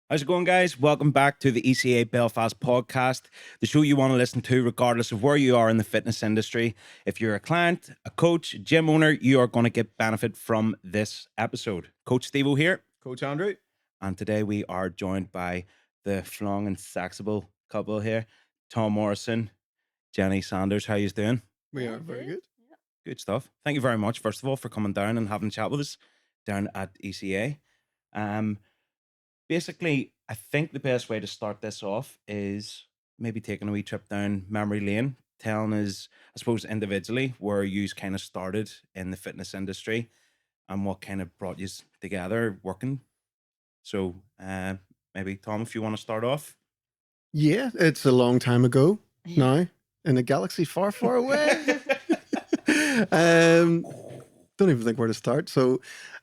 How's it going, guys? Welcome back to the ECA Belfast podcast, the show you want to listen to regardless of where you are in the fitness industry. If you're a client, a coach, a gym owner, you are going to get benefit from this episode. Coach Stevo here. Coach Andrew. And today we are joined by the Flong and Sexible couple here, Tom Morrison, Jenni Sanders. How you doing? We are very good. Good stuff. Thank you very much, first of all, for coming down and having a chat with us down at ECA. Basically, I think the best way to start this off is maybe taking a wee trip down memory lane, telling us, I suppose, individually where you kind of started in the fitness industry and what kind of brought you together working. So maybe, Tom, if you want to start off. Yeah, it's a long time ago now in a galaxy far, far away. Don't even think where to start. So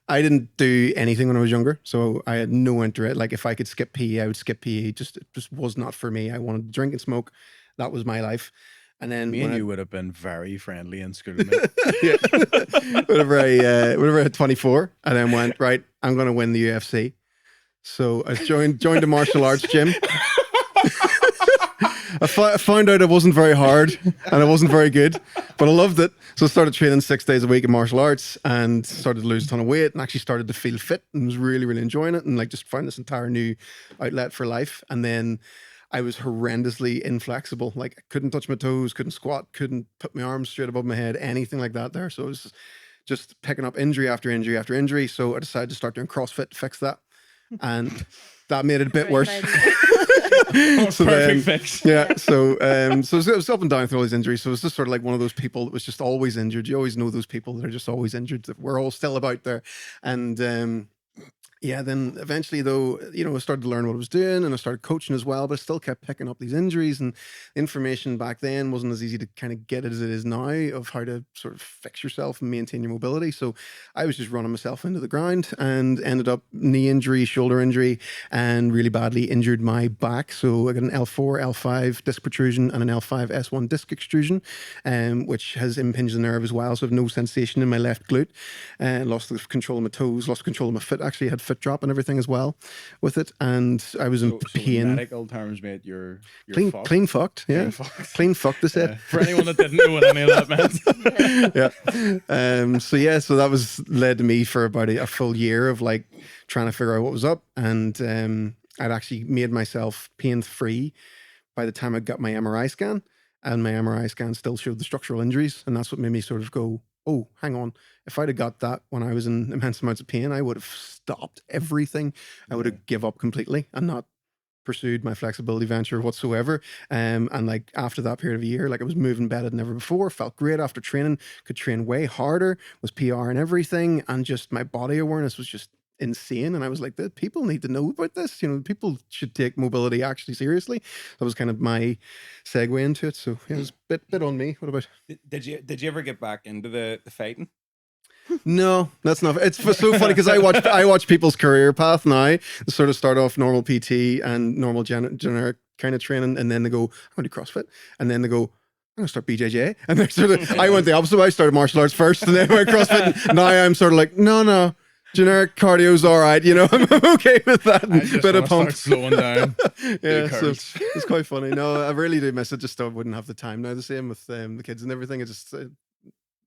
I didn't do anything when I was younger. So I had no interest. Like if I could skip PE, I would skip PE. It just was not for me. I wanted to drink and smoke. That was my life. And then me and you would have been very friendly in school, mate. Yeah. whenever I had 24 and then went, right, I'm going to win the UFC. So I joined a martial arts gym. I found out it wasn't very hard and it wasn't very good, but I loved it. So I started training 6 days a week in martial arts and started to lose a ton of weight and actually started to feel fit and was really, really enjoying it and like just found this entire new outlet for life. And then I was horrendously inflexible. Like I couldn't touch my toes, couldn't squat, couldn't put my arms straight above my head, anything like that there. So it was just picking up injury after injury after injury. So I decided to start doing CrossFit to fix that. And that made it a bit worse. So perfect fix. Yeah. So it was up and down through all these injuries. So it was just sort of like one of those people that was just always injured. You always know those people that are just always injured, that we're all still about there. And yeah, then eventually though, I started to learn what I was doing and I started coaching as well, but I still kept picking up these injuries, and information back then wasn't as easy to kind of get as it is now of how to sort of fix yourself and maintain your mobility. So I was just running myself into the ground and ended up knee injury, shoulder injury, and really badly injured my back. So I got an L4, L5 disc protrusion and an L5 S1 disc extrusion, which has impinged the nerve as well. So I have no sensation in my left glute, and lost the control of my toes, lost control of my foot. Actually had foot drop and everything as well with it, and I was in pain. In medical terms, mate, you're clean fucked. Yeah, clean fucked. They said. For anyone that didn't know what any of that meant. Yeah. So that was led to me for about a full year of like trying to figure out what was up, and I'd actually made myself pain free by the time I got my MRI scan, and my MRI scan still showed the structural injuries, and that's what made me sort of go, oh, hang on. If I'd have got that when I was in immense amounts of pain, I would have stopped everything. I would have give up completely and not pursued my flexibility venture whatsoever. And like after that period of a year, like I was moving better than ever before, felt great after training, could train way harder, was PR and everything. And just my body awareness was just insane. And I was like, the people need to know about this. People should take mobility actually seriously. That was kind of my segue into it. So yeah, it was a bit on me. What about? Did you ever get back into the fighting? No, that's not. It's so funny because I watch people's career path now. They sort of start off normal PT and normal generic kind of training, and then they go, I'm going to do CrossFit, and then they go, I'm going to start BJJ, and they're sort of. I went the opposite way. I started martial arts first, and then went CrossFit. And now I'm sort of like, no. Generic cardio's all right, I'm okay with that. Bit of pump. Start slowing down. Yeah, so it's quite funny. No, I really do miss it. Just I wouldn't have the time now. The same with the kids and everything. It's just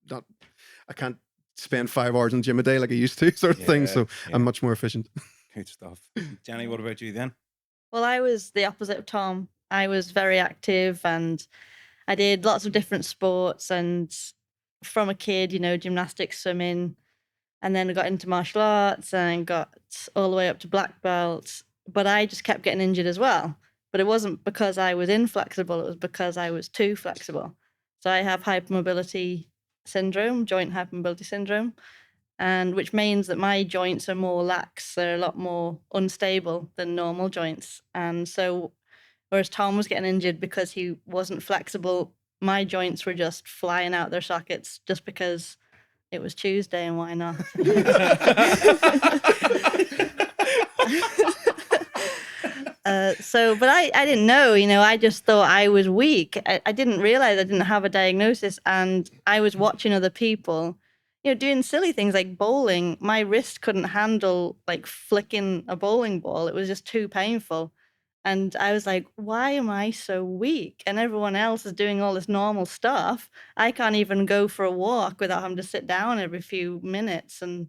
I can't spend 5 hours in the gym a day like I used to, sort of thing. So I'm much more efficient. Good stuff. Jenni, what about you then? Well, I was the opposite of Tom. I was very active and I did lots of different sports, and from a kid, gymnastics, swimming, and then I got into martial arts and got all the way up to black belt. But I just kept getting injured as well. But it wasn't because I was inflexible, it was because I was too flexible. So I have hypermobility syndrome, joint hypermobility syndrome, and which means that my joints are more lax. They're a lot more unstable than normal joints. And so whereas Tom was getting injured because he wasn't flexible, my joints were just flying out their sockets just because it was Tuesday and why not? But I didn't know, I just thought I was weak. I didn't realize I didn't have a diagnosis, and I was watching other people, doing silly things like bowling. My wrist couldn't handle like flicking a bowling ball. It was just too painful. And I was like, why am I so weak? And everyone else is doing all this normal stuff. I can't even go for a walk without having to sit down every few minutes. And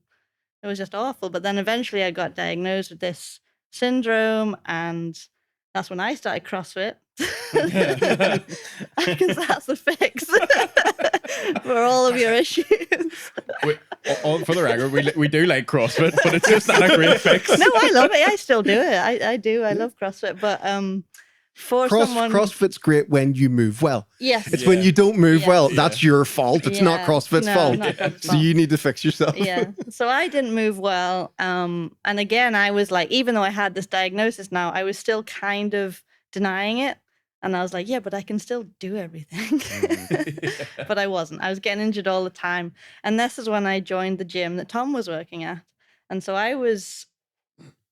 it was just awful. But then eventually I got diagnosed with this syndrome, and that's when I started CrossFit. Because that's the fix for all of your issues. For the record, we do like CrossFit, but it's just not a great fix. No, I love it. I still do it. I do. I love CrossFit. But for someone, CrossFit's great when you move well. yes, It's when you don't move well, that's your fault. It's not Yeah. CrossFit's No, fault. not CrossFit's So fault. you need to fix yourself. yeah. So I didn't move well. And again, I was like, even though I had this diagnosis now, I was still kind of denying it. And I was like, yeah, but I can still do everything. But I wasn't. I was getting injured all the time. And this is when I joined the gym that Tom was working at. And so I was,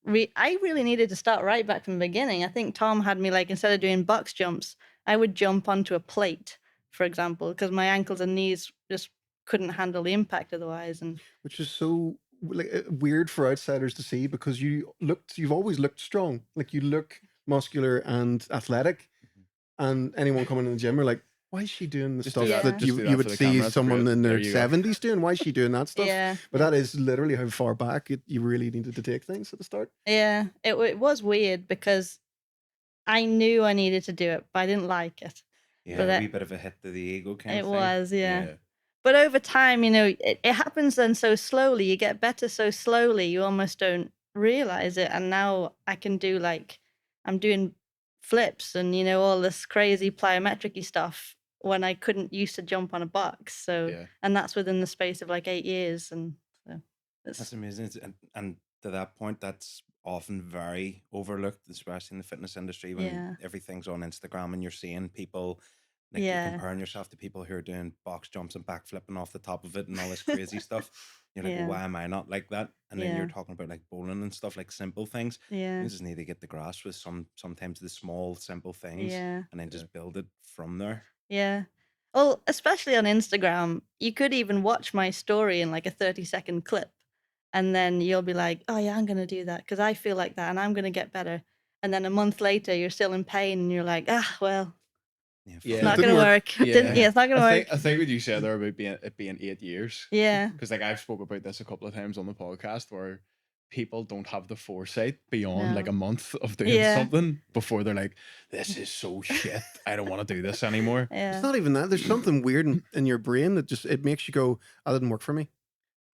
I really needed to start right back from the beginning. I think Tom had me like, instead of doing box jumps, I would jump onto a plate, for example, because my ankles and knees just couldn't handle the impact otherwise. And Which is so weird for outsiders to see, because you've always looked strong. Like, you look muscular and athletic, and anyone coming in the gym are like, why is she doing the Just stuff do that. that Just do you that would for the see camera. That's someone great. in There their you go. 70s doing? Why is she doing that stuff? yeah. But that is literally how far back you really needed to take things at the start. Yeah, it was weird because I knew I needed to do it, but I didn't like it. Yeah, But a wee bit of a hit to the ego kind It of thing. was, yeah. But over time, it happens then so slowly. You get better so slowly, you almost don't realize it. And now I can do I'm doing flips and, all this crazy plyometric-y stuff when I couldn't used to jump on a box. So, Yeah. and that's within the space of like 8 years. And so That's it's, amazing. And to that point, that's often very overlooked, especially in the fitness industry, when Yeah. everything's on Instagram and you're seeing people, like, you're Yeah. comparing yourself to people who are doing box jumps and backflipping off the top of it and all this crazy stuff. You're like, Yeah. why am I not like that? And then you're Yeah. talking about like bowling and stuff, like simple things. yeah, You just need to get the grasp with sometimes the small, simple things, yeah. and then just build it from there. Yeah. Well, especially on Instagram, you could even watch my story in like a 30-second clip. And then you'll be like, oh, yeah, I'm going to do that because I feel like that and I'm going to get better. And then a month later, you're still in pain and you're like, well, Yeah, Yeah. it's not Didn't going to work. work. It's not going to work. I think what you said there about it being 8 years. Yeah. Because like I've spoke about this a couple of times on the podcast where people don't have the foresight beyond like No. a month of doing Yeah. something before they're like, this is so shit. I don't want to do this anymore. Yeah. It's not even that. There's something weird in your brain that just, it makes you go, that didn't work for me.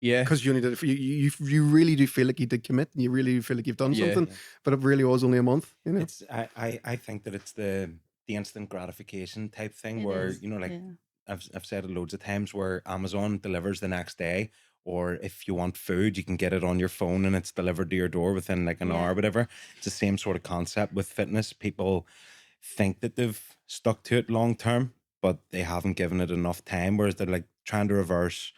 Yeah. Because you only did it you really do feel like you did commit, and you really do feel like you've done Yeah. something, but it really was only a month. It's I think that it's the instant gratification type thing It where is, like yeah. I've said it loads of times, where Amazon delivers the next day, or if you want food, you can get it on your phone and it's delivered to your door within like an hour or whatever. It's the same sort of concept with fitness. People think that they've stuck to it long term, but they haven't given it enough time, whereas they're like trying to reverse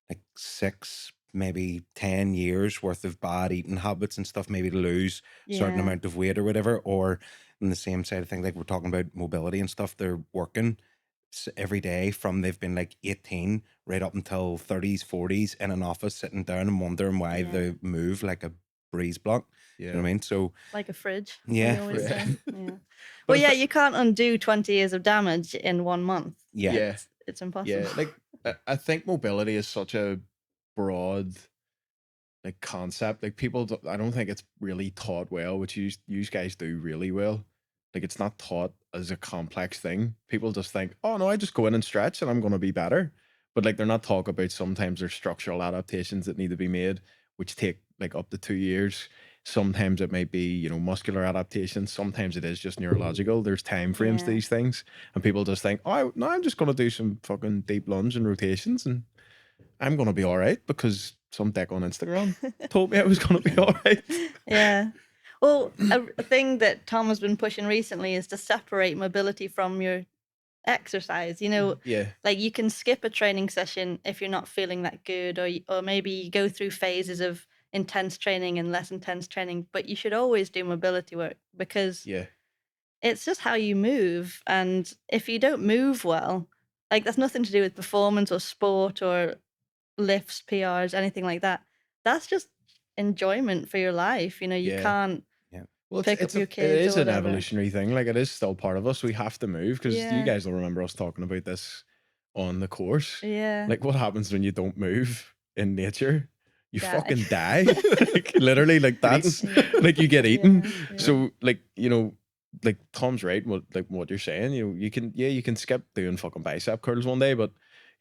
like 6, maybe 10 years worth of bad eating habits and stuff, maybe to lose a certain Yeah. amount of weight or whatever. Or in the same side of things, like we're talking about mobility and stuff, they're working every day from they've been like 18 right up until 30s, 40s in an office sitting down and wondering why Yeah. they move like a breeze block. You know what I mean? So Like a fridge. Yeah. We always Yeah. say. Yeah. But Well, if yeah, it- you can't undo 20 years of damage in 1 month. yeah. Yeah. It's impossible. Yeah. Like I think mobility is such a broad like concept. Like I don't think it's really taught well, which you guys do really well. Like it's not taught as a complex thing. People just think, oh no, I just go in and stretch and I'm going to be better. But like they're not talking about sometimes there's structural adaptations that need to be made, which take like up to 2 years. Sometimes it might be, muscular adaptations. Sometimes it is just neurological. There's time frames to Yeah. these things. And people just think, oh, no, I'm just going to do some fucking deep lunge and rotations and I'm going to be all right because some dick on Instagram told me I was going to be all right. Yeah. Well, a thing that Tom has been pushing recently is to separate mobility from your exercise. Yeah. Like you can skip a training session if you're not feeling that good, or maybe you go through phases of intense training and less intense training, but you should always do mobility work because Yeah. it's just how you move. And if you don't move well, like that's nothing to do with performance or sport or lifts, PRs, anything like that. That's just enjoyment for your life. You Yeah. can't Well, pick up your it kids is or an whatever. evolutionary thing. Like, it is still part of us. We have to move, because you Yeah. guys will remember us talking about this on the course. Yeah. Like, what happens when you don't move in nature? You Die. fucking die. Like, literally, like, that's Yeah. like, you get eaten. Yeah. So, like, like, Tom's right. What you're saying, you can skip doing fucking bicep curls one day, but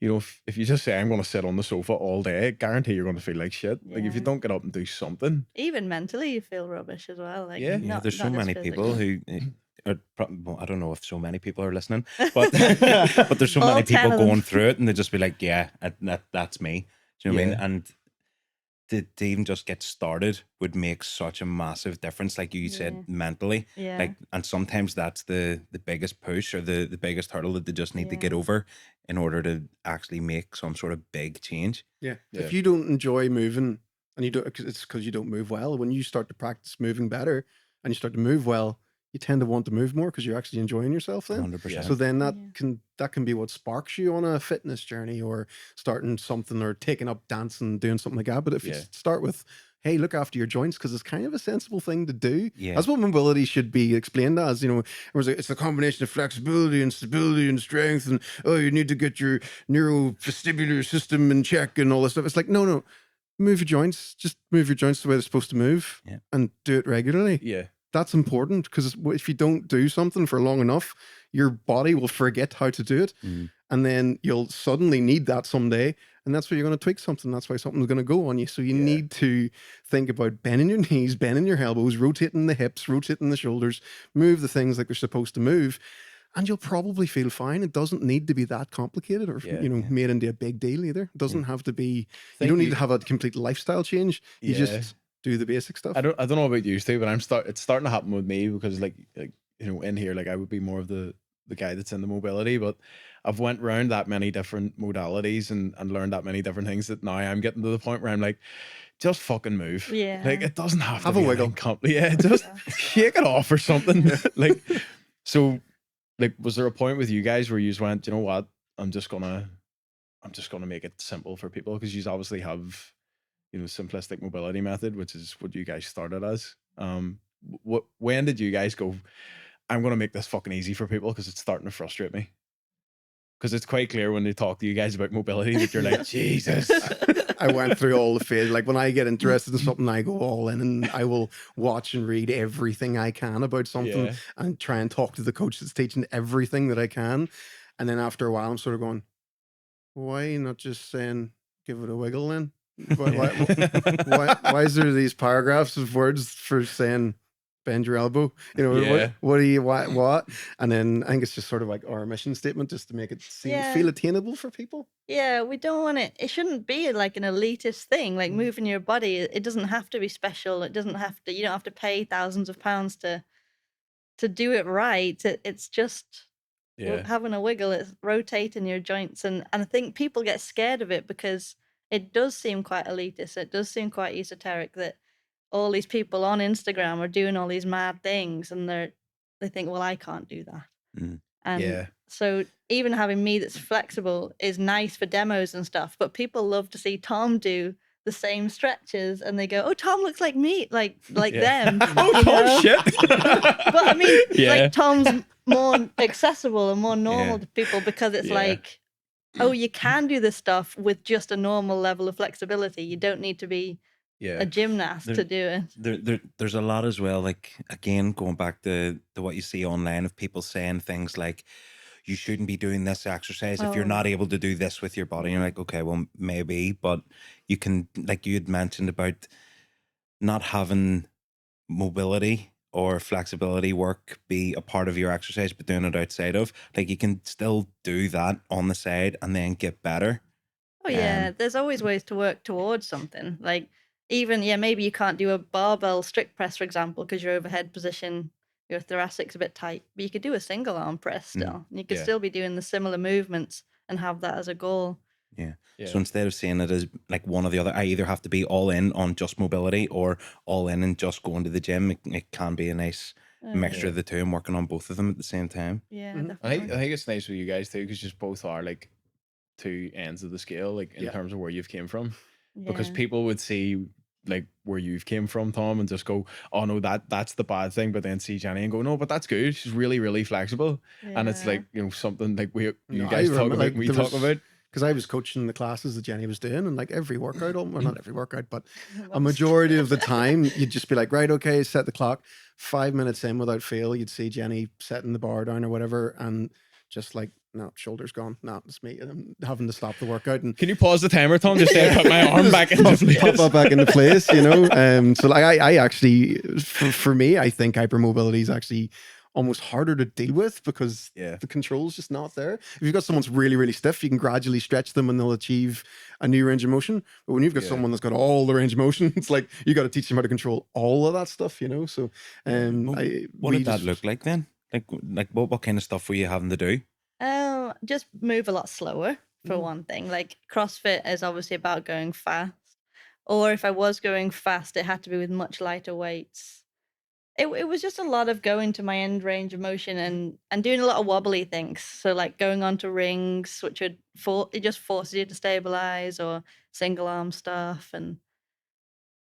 if you just say, I'm going to sit on the sofa all day, I guarantee you're going to feel like shit. Like, if you Yeah. don't get up and do something. Even mentally, you feel rubbish as well. Like, Yeah. Yeah, there's so not just many people physically. who well, I don't know if so many people are listening, but but there's so All many 10 people of them. going through it, and they just be like, yeah, that's me. Do you know what I mean? Yeah. And to even just get started would make such a massive difference, like you said, Yeah. mentally. Yeah. Like, and sometimes that's the biggest push, or the biggest hurdle that they just need to get Yeah. over in order to actually make some sort of big change. Yeah. Yeah. If you don't enjoy moving and it's because you don't move well. When you start to practice moving better and you start to move well, you tend to want to move more because you're actually enjoying yourself then. 100%. So then that Yeah. can be what sparks you on a fitness journey, or starting something, or taking up dancing, doing something like that. But if you Yeah. start with, hey, look after your joints, because it's kind of a sensible thing to do. Yeah. That's what mobility should be explained as. It's a combination of flexibility and stability and strength, and you need to get your neurovestibular system in check and all this stuff. It's like, no, move your joints. Just move your joints the way they're supposed to move, Yeah. and do it regularly. Yeah. That's important, because if you don't do something for long enough, your body will forget how to do it. Mm. And then you'll suddenly need that someday. And that's where you're going to tweak something. That's why something's going to go on you. So you Yeah. need to think about bending your knees, bending your elbows, rotating the hips, rotating the shoulders, move the things like they're supposed to move. And you'll probably feel fine. It doesn't need to be that complicated, or Yeah. made into a big deal either. It doesn't have to be, you Think don't need to have a complete lifestyle change. You Yeah. just do the basic stuff. I don't know about you, Steve, but it's starting to happen with me, because like in here, like, I would be more of the guy that's in the mobility, but I've went around that many different modalities and learned that many different things, that now I'm getting to the point where I'm like, just fucking move. Yeah. Like, it doesn't have Have to a be wiggle. Yeah, just shake it off or something. Like, so, like, was there a point with you guys where you just went, you know what, I'm just gonna make it simple for people, because you obviously have simplistic mobility method, which is what you guys started as. When did you guys go, I'm going to make this fucking easy for people, because it's starting to frustrate me? Because it's quite clear when they talk to you guys about mobility that you're like, Jesus. I went through all the phases. Like, when I get interested in something, I go all in, and I will watch and read everything I can about something, Yeah. and try and talk to the coach that's teaching everything that I can. And then after a while, I'm sort of going, why not just saying, give it a wiggle then? Why is there these paragraphs of words for saying bend your elbow? Yeah. What do you what? And then I think it's just sort of like our mission statement, just to make it feel attainable for people. Yeah, we don't want it shouldn't be like an elitist thing, like moving your body. It doesn't have to be special. You don't have to pay thousands of pounds to do it right. It's just Yeah. having a wiggle, it's rotating your joints, and I think people get scared of it because it does seem quite elitist. It does seem quite esoteric that all these people on Instagram are doing all these mad things, and they think, well, I can't do that. Mm. And Yeah. so even having me that's flexible is nice for demos and stuff, but people love to see Tom do the same stretches, and they go, oh, Tom looks like me, like Yeah. them. Oh, Tom, shit. But I mean, Yeah. like, Tom's more accessible and more normal to people, because it's Yeah. like, oh, you can do this stuff with just a normal level of flexibility. You don't need to be Yeah. a gymnast to do it. There's a lot as well, like, again, going back to what you see online of people saying things like, you shouldn't be doing this exercise if you're Oh. not able to do this with your body. And you're like, okay, well, maybe, but you can, like you had mentioned about not having mobility or flexibility work be a part of your exercise, but doing it outside of, like, you can still do that on the side and then get better. Oh yeah, there's always ways to work towards something. Like, even, maybe you can't do a barbell strict press, for example, because your overhead position, your thoracic's a bit tight, but you could do a single arm press still. And you could Yeah. still be doing the similar movements and have that as a goal. Yeah. Yeah. So instead of seeing it as like one or the other, I either have to be all in on just mobility or all in and just going to the gym. It can be a nice mixture of the two and working on both of them at the same time. Yeah, Mhm. I definitely. think it's nice with you guys too, because just both are like two ends of the scale, like in Yeah. terms of where you've came from, because Yeah. people would see like where you've came from, Tom, and just go, oh no, that's the bad thing, but then see Jenny and go, no, but that's good, she's really, really flexible. And it's Yeah. like, you know, something like you No, I guys talk remember, about, like, we there talk was- about. because I was coaching the classes that Jenny was doing, and like every workout, or not every workout, but a Most. majority of the time, you'd just be like, right, okay, set the clock. 5 minutes in without fail, you'd see Jenny setting the bar down or whatever, and just like, no, shoulders gone. No, it's me. And I'm having to stop the workout. And Can you pause the timer, Tom? Just say, put my arm back into place. pop up back into place, you know. So like, I actually, for me, I think hypermobility is actually almost harder to deal with because Yeah. the control's just not there. If you've got someone's really, really stiff, you can gradually stretch them and they'll achieve a new range of motion. But when you've got Yeah. someone that's got all the range of motion, it's like you got to teach them how to control all of that stuff, you know. So, What we did that just- look like then? Like what kind of stuff were you having to do? Just move a lot slower for one thing. Like CrossFit is obviously about going fast, or if I was going fast, it had to be with much lighter weights. It was just a lot of going to my end range of motion and doing a lot of wobbly things. So like going onto rings, which would it just forces you to stabilize, or single arm stuff, and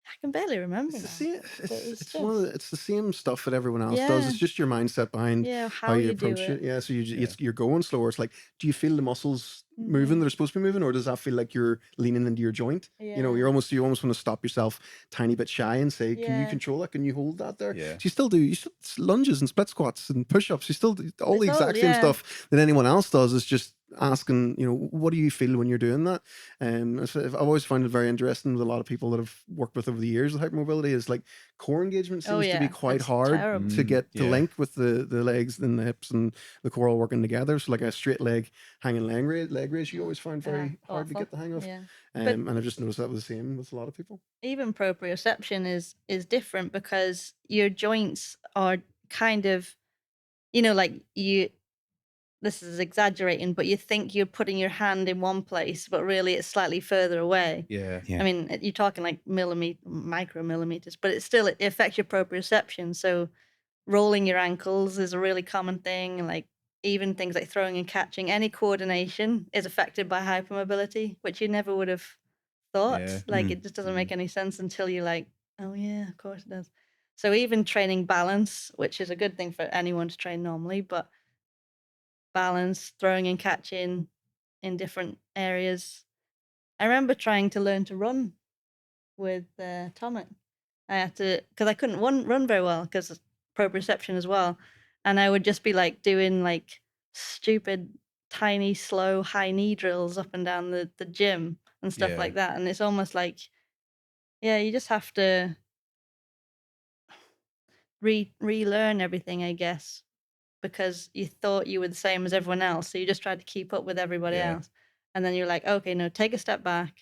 I can barely remember It's the now. same. But It's it's the same stuff that everyone else does. Yeah. It's just your mindset behind Yeah, how you approach do it. Yeah, so you're going slower. It's like, do you feel the muscles Mm-hmm. moving that are supposed to be moving, or does that feel like you're leaning into your joint? You know, Yeah. you almost want to stop yourself tiny bit shy and say, can you Yeah. control that? Can you hold that there? Yeah. So you still do. You still lunges and split squats and push ups. You still do all the It's exact all- same yeah. stuff that anyone else does. Is just asking, you know, what do you feel when you're doing that? I've always found it very interesting with a lot of people that I've worked with over the years with hypermobility is like core engagement seems to be quite It's hard terrible. to get to Yeah. link with the legs and the hips and the core all working together. So like a straight leg hanging leg raise, you always find very hard to Awful. get the hang of. Yeah. And I've just noticed that was the same with a lot of people. Even proprioception is different because your joints are kind of, like this is exaggerating, but you think you're putting your hand in one place, but really it's slightly further away. Yeah. Yeah. I mean, you're talking like micromillimeters, but it affects your proprioception. So rolling your ankles is a really common thing. And like even things like throwing and catching, any coordination is affected by hypermobility, which you never would have thought. Yeah. Like it just doesn't make any sense until you're like, oh yeah, of course it does. So even training balance, which is a good thing for anyone to train normally, but balance, throwing and catching in different areas. I remember trying to learn to run with Tom. I had to, because I couldn't run very well because of proprioception as well. And I would just be like doing like stupid, tiny, slow, high knee drills up and down the gym and stuff Yeah. like that. And it's almost like, yeah, you just have to relearn everything, I guess, because you thought you were the same as everyone else. So you just tried to keep up with everybody Yeah. else. And then you're like, okay, no, take a step back,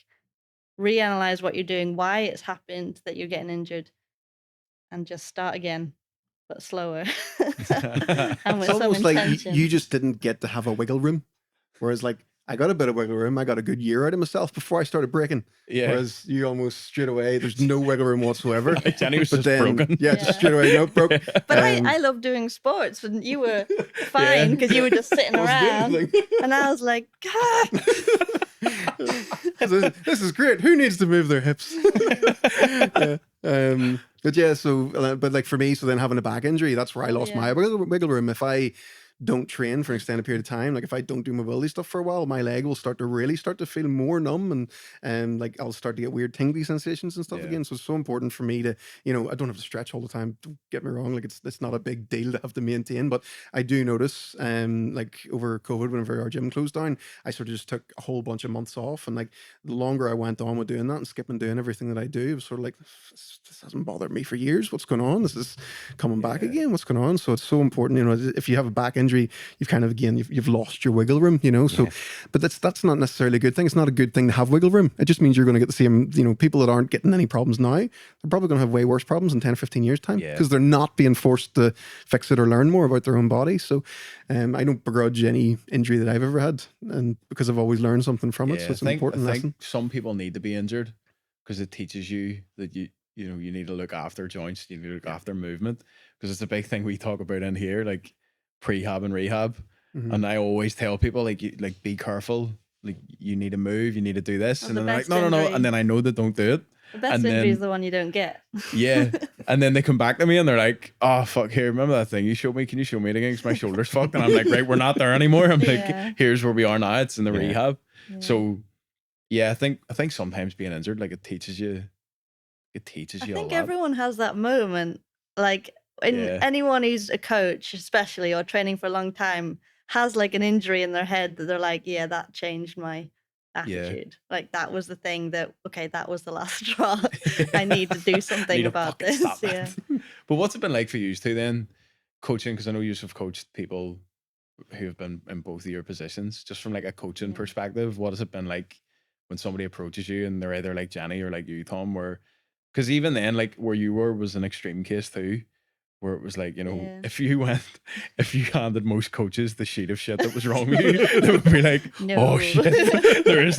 reanalyze what you're doing, why it's happened that you're getting injured, and just start again, but slower. And It's with some almost like intention. you just didn't get to have a wiggle room. Whereas like I got a bit of wiggle room. I got a good year out of myself before I started breaking. Yeah. Whereas you almost straight away, there's no wiggle room whatsoever. Jenny was But just then, broken. yeah, Yeah. just straight away, no, broke. But Um, I love doing sports, and you were fine because you were just sitting wasn't doing around. anything. And I was like, God. this is great. Who needs to move their hips? Yeah. But yeah, so but like for me, so then having a back injury, that's where I lost my wiggle room. If I don't train for an extended period of time, like if I don't do mobility stuff for a while, my leg will start to feel more numb and like I'll start to get weird tingly sensations and stuff Yeah. again. So it's so important for me to, I don't have to stretch all the time. Don't get me wrong, like it's not a big deal to have to maintain, but I do notice like over COVID, whenever our gym closed down, I sort of just took a whole bunch of months off, and like the longer I went on with doing that and skipping doing everything that I do, it was sort of like this hasn't bothered me for years. What's going on? This is coming back again. What's going on? So it's so important, if you have a back injury, you've kind of again you've lost your wiggle room, so but that's not necessarily a good thing. It's not a good thing to have wiggle room. It just means you're going to get the same, people that aren't getting any problems now, they're probably going to have way worse problems in 10 or 15 years time because they're not being forced to fix it or learn more about their own body. So I don't begrudge any injury that I've ever had, and because I've always learned something from it. So it's an important I lesson. think some people need to be injured because it teaches you that you need to look after joints, you need to look after movement, because it's a big thing we talk about in here, like prehab and rehab. Mhm. And I always tell people like be careful like you need to move, you need to do this, Well, and the then they're like, best no, injury- and then I know they don't do it, The best and injury is then the one you don't get. yeah, and then they come back to me and they're like, oh fuck, here, remember that thing you showed me? Can you show me it again? 'Cause my shoulder's fucked, and I'm like, right, we're not there anymore. I'm Yeah. like, here's where we are now. It's in the Yeah. rehab. Yeah. So yeah, I think sometimes being injured, like it teaches you I a think lot. everyone has that moment. Like Yeah. anyone who's a coach, especially or training for a long time, has like an injury in their head that they're like, yeah, that changed my attitude. Like that was the thing that okay, that was the last straw. I need to do I something need to about fucking this. stop Yeah. that. But what's it been like for you two then, coaching? Because I know you have coached people who have been in both of your positions. Just from like a coaching Yeah. perspective, what has it been like when somebody approaches you and they're either like Jenni or like you, Tom? Where because even then, like where you were was an extreme case too, where it was like, you know, Yeah. if you handed most coaches the sheet of shit that was wrong with you, they would be like, oh No. shit, there is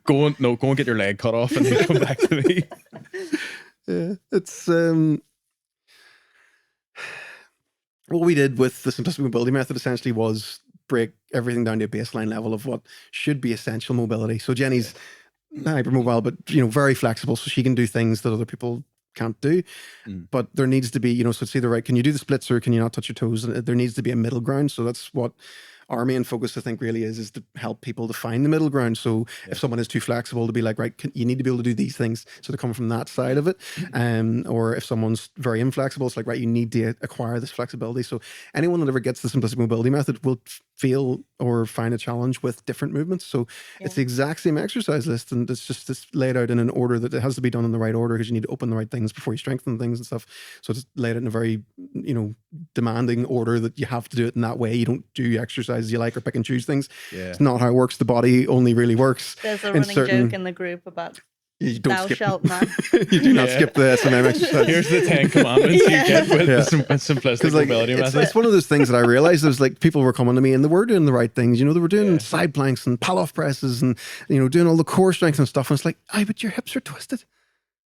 go and get your leg cut off and then come back to me. Yeah, it's what we did with the simplistic mobility method essentially was break everything down to a baseline level of what should be essential mobility. So Jenny's hypermobile, but very flexible, so she can do things that other people can't do. But there needs to be, so it's either right, can you do the splits or can you not touch your toes? And there needs to be a middle ground. So that's what our main focus, I think, really is to help people to find the middle ground. So if someone is too flexible, to be like, right, you need to be able to do these things. So to come from that side of it. Or if someone's very inflexible, it's like, right, you need to acquire this flexibility. So anyone that ever gets the simplistic mobility method will feel or find a challenge with different movements. So it's the exact same exercise list, and it's laid out in an order that it has to be done in the right order, because you need to open the right things before you strengthen things and stuff. So it's laid out in a very, demanding order that you have to do it in that way. You don't do exercises you like or pick and choose things. Yeah. It's not how it works. The body only really works. There's a in running certain- joke in the group about You don't thou skip. shalt not. You do not skip the SMM exercise. Here's the 10 commandments Yeah. you get with Yeah. the simplistic mobility it's, method. it's one of those things that I realized. There's like people were coming to me and they were doing the right things. They were doing Yeah. side planks and pull-off presses and doing all the core strength and stuff. And it's like, but your hips are twisted.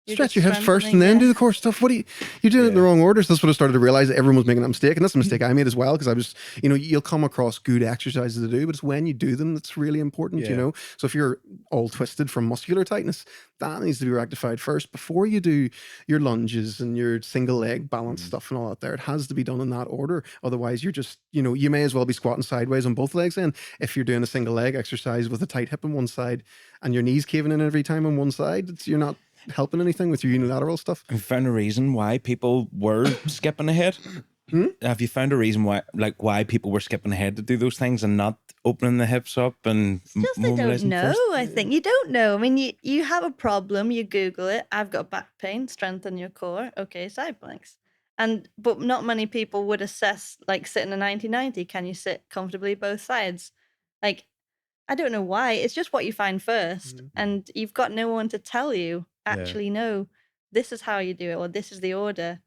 You're Stretch just your hips first and then strengthening, do yeah. the core stuff. What are you're doing it in the wrong order. So that's what I started to realize, that everyone was making that mistake. And that's a mistake I made as well, because I was, you'll come across good exercises to do, but it's when you do them that's really important, So if you're all twisted from muscular tightness, that needs to be rectified first before you do your lunges and your single leg balance stuff and all that there. It has to be done in that order. Otherwise, you're just, you may as well be squatting sideways on both legs then. If you're doing a single leg exercise with a tight hip on one side and your knees caving in every time on one side, you're not helping anything with your unilateral stuff. Have you found a reason why people were skipping ahead? Have you found a reason why people were skipping ahead to do those things and not opening the hips up and It's just they don't mobilizing know. first? I think you don't know. I mean, you have a problem, you Google it. I've got back pain, strengthen your core. Okay, side planks. But not many people would assess, like sitting a 90-90. Can you sit comfortably both sides? Like, I don't know why. It's just what you find first, and you've got no one to tell you. Actually, no, this is how you do it, or this is the order.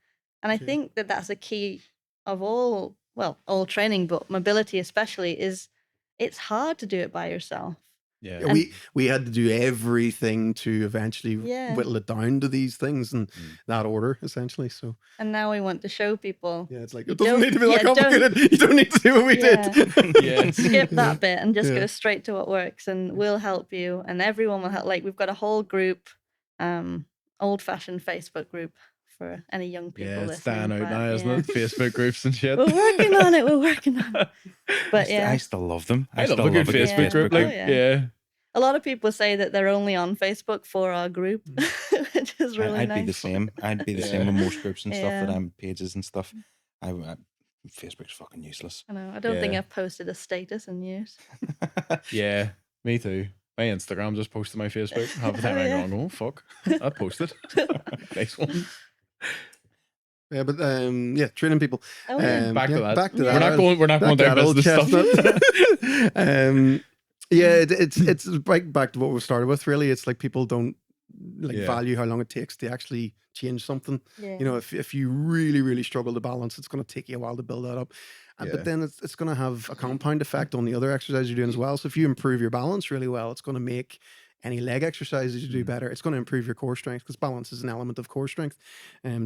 And I think that that's a key of all training, but mobility especially, is it's hard to do it by yourself. Yeah. Yeah, we had to do everything to eventually whittle it down to these things and that order, essentially. So And now we want to show people. yeah, it's like, You it doesn't don't- need to be that yeah, don't- complicated. You don't need to do what we Yeah. did. Yeah. Skip that bit and just Yeah. go straight to what works, and we'll help you, and everyone will help. Like, we've got a whole group, old-fashioned Facebook group for any young people Yeah, it's listening. dying out but, now, isn't yeah. it? Facebook groups and shit. We're working on it. We're working on it. But yeah, I still love them. I love still a good love Facebook group. Like, Oh, yeah. yeah. a lot of people say that they're only on Facebook for our group, which is really I'd nice. be the same. I'd be the same with most groups and stuff that Yeah. I'm pages and stuff. Facebook's fucking useless. I know. I don't think Yeah. I've posted a status in years. Yeah, me too. My Instagram just posted my Facebook. Half the time Oh, yeah. I'm going, oh, fuck. I posted. Nice one. Yeah, but training people. Oh, yeah. Back to that. Back to Yeah. that. We're not going Back down to that business old stuff. chestnut. It's right back to what we started with. Really, it's like people don't value how long it takes to actually change something. Yeah. If you really, really struggle to balance, it's going to take you a while to build that up. But then it's going to have a compound effect on the other exercises you're doing as well. So if you improve your balance really well, it's going to make any leg exercises you do better. It's going to improve your core strength, because balance is an element of core strength.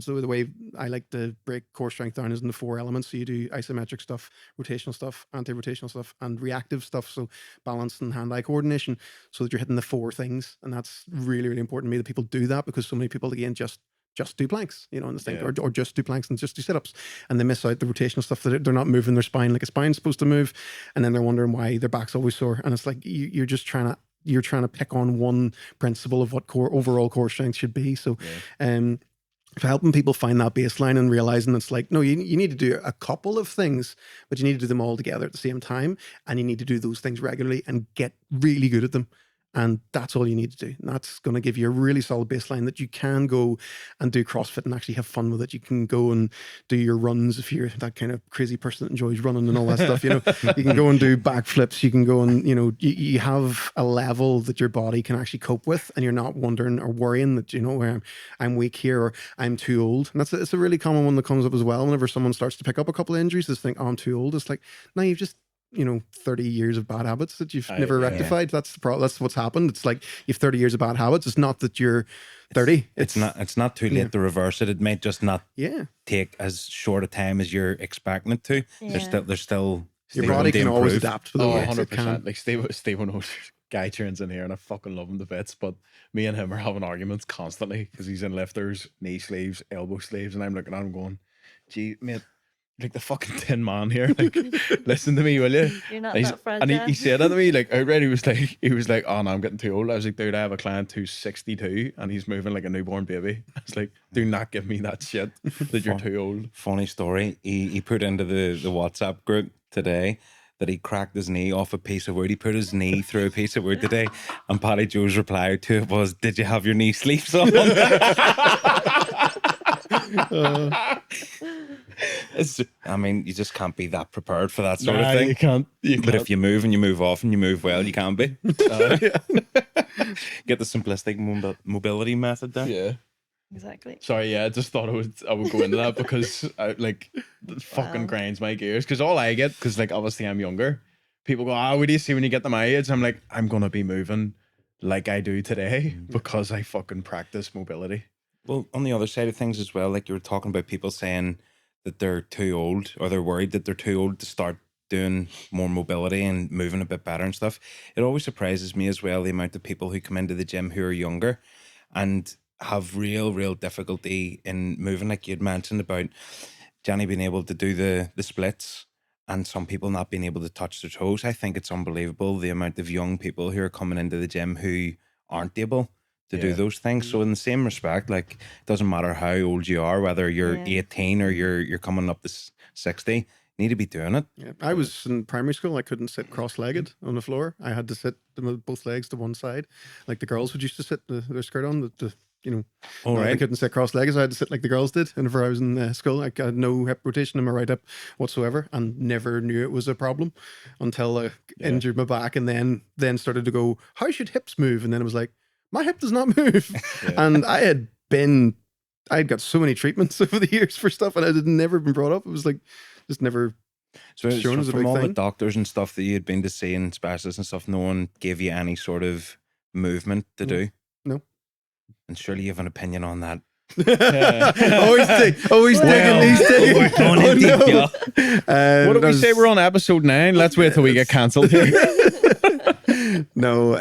So the way I like to break core strength down is into 4 elements. So you do isometric stuff, rotational stuff, anti-rotational stuff, and reactive stuff. So balance and hand-eye coordination, so that you're hitting the 4 things. And that's really, really important to me that people do that, because so many people, again, just do planks, and this thing, or just do planks and just do sit-ups, and they miss out the rotational stuff, that they're not moving their spine like a spine's supposed to move, and then they're wondering why their back's always sore. And it's like you're just trying to pick on one principle of what overall core strength should be. So for helping people find that baseline and realizing it's like, no, you need to do a couple of things, but you need to do them all together at the same time, and you need to do those things regularly and get really good at them. And that's all you need to do. And that's going to give you a really solid baseline that you can go and do CrossFit and actually have fun with it. You can go and do your runs if you're that kind of crazy person that enjoys running and all that stuff. You can go and do backflips. You can go and, you have a level that your body can actually cope with, and you're not wondering or worrying that, where I'm weak here, or I'm too old. And it's a really common one that comes up as well. Whenever someone starts to pick up a couple of injuries, they think, oh, I'm too old. It's like, no, you've just 30 years of bad habits that you've never rectified. That's the problem. That's what's happened. It's like you've 30 years of bad habits. It's not that you're 30. It's not too late to reverse it. It may just not take as short a time as you're expecting it to. There's still your body can always adapt. 100%. Like Steve guy turns in here, and I fucking love him to bits, but me and him are having arguments constantly because he's in lifters, knee sleeves, elbow sleeves, and I'm looking at him going, gee, mate, like the fucking tin man here. Like, listen to me, will you? You're not that fragile. And he said that to me, like, outright. He was like, oh no, I'm getting too old. I was like, dude, I have a client who's 62 and he's moving like a newborn baby. I was like, do not give me that shit that you're too old. Funny story. He put into the WhatsApp group today that he cracked his knee off a piece of wood. He put his knee through a piece of wood today, and Paddy Joe's reply to it was, did you have your knee sleeves on? You just can't be that prepared for that sort of thing. You can't. But if you move and you move often, you move well, you can be. Get the simplistic mobility method there. Yeah. Exactly. Sorry, I just thought I would go into that because it fucking grinds my gears. Because all I get, because obviously I'm younger, people go, what do you see when you get to my age? I'm like, I'm going to be moving like I do today because I fucking practice mobility. Well, on the other side of things as well, like you were talking about people saying that they're too old, or they're worried that they're too old to start doing more mobility and moving a bit better and stuff. It always surprises me as well, the amount of people who come into the gym who are younger and have real difficulty in moving. Like you'd mentioned about Jenni being able to do the splits and some people not being able to touch their toes. I think it's unbelievable the amount of young people who are coming into the gym who aren't able to do those things. So in the same respect, like it doesn't matter how old you are, whether you're 18 or you're coming up to 60, you need to be doing it. Yeah. I was in primary school. I couldn't sit cross-legged on the floor. I had to sit with both legs to one side, like the girls would used to sit their skirt on. I couldn't sit cross-legged, so I had to sit like the girls did. And whenever I was in school, I had no hip rotation in my right hip whatsoever, and never knew it was a problem until I injured my back, and then started to go, how should hips move? And then it was like, my hip does not move. And I'd got so many treatments over the years for stuff, and it had never been brought up. It was like just never shown as a big from all thing. the doctors and stuff that you had been to see and specialists and stuff, no one gave you any sort of movement to do? No. And surely you have an opinion on that. Always digging these things. We're going in deep, yeah. What did we say? We're on episode 9. Let's wait till we get cancelled here. No,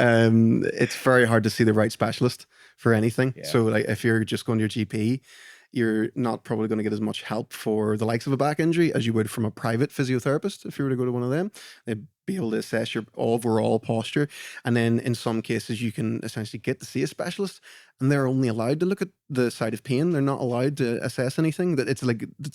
it's very hard to see the right specialist for anything. So like if you're just going to your GP, you're not probably going to get as much help for the likes of a back injury as you would from a private physiotherapist. If you were to go to one of them, they'd be able to assess your overall posture. And then in some cases, you can essentially get to see a specialist, and they're only allowed to look at the side of pain. They're not allowed to assess anything. That it's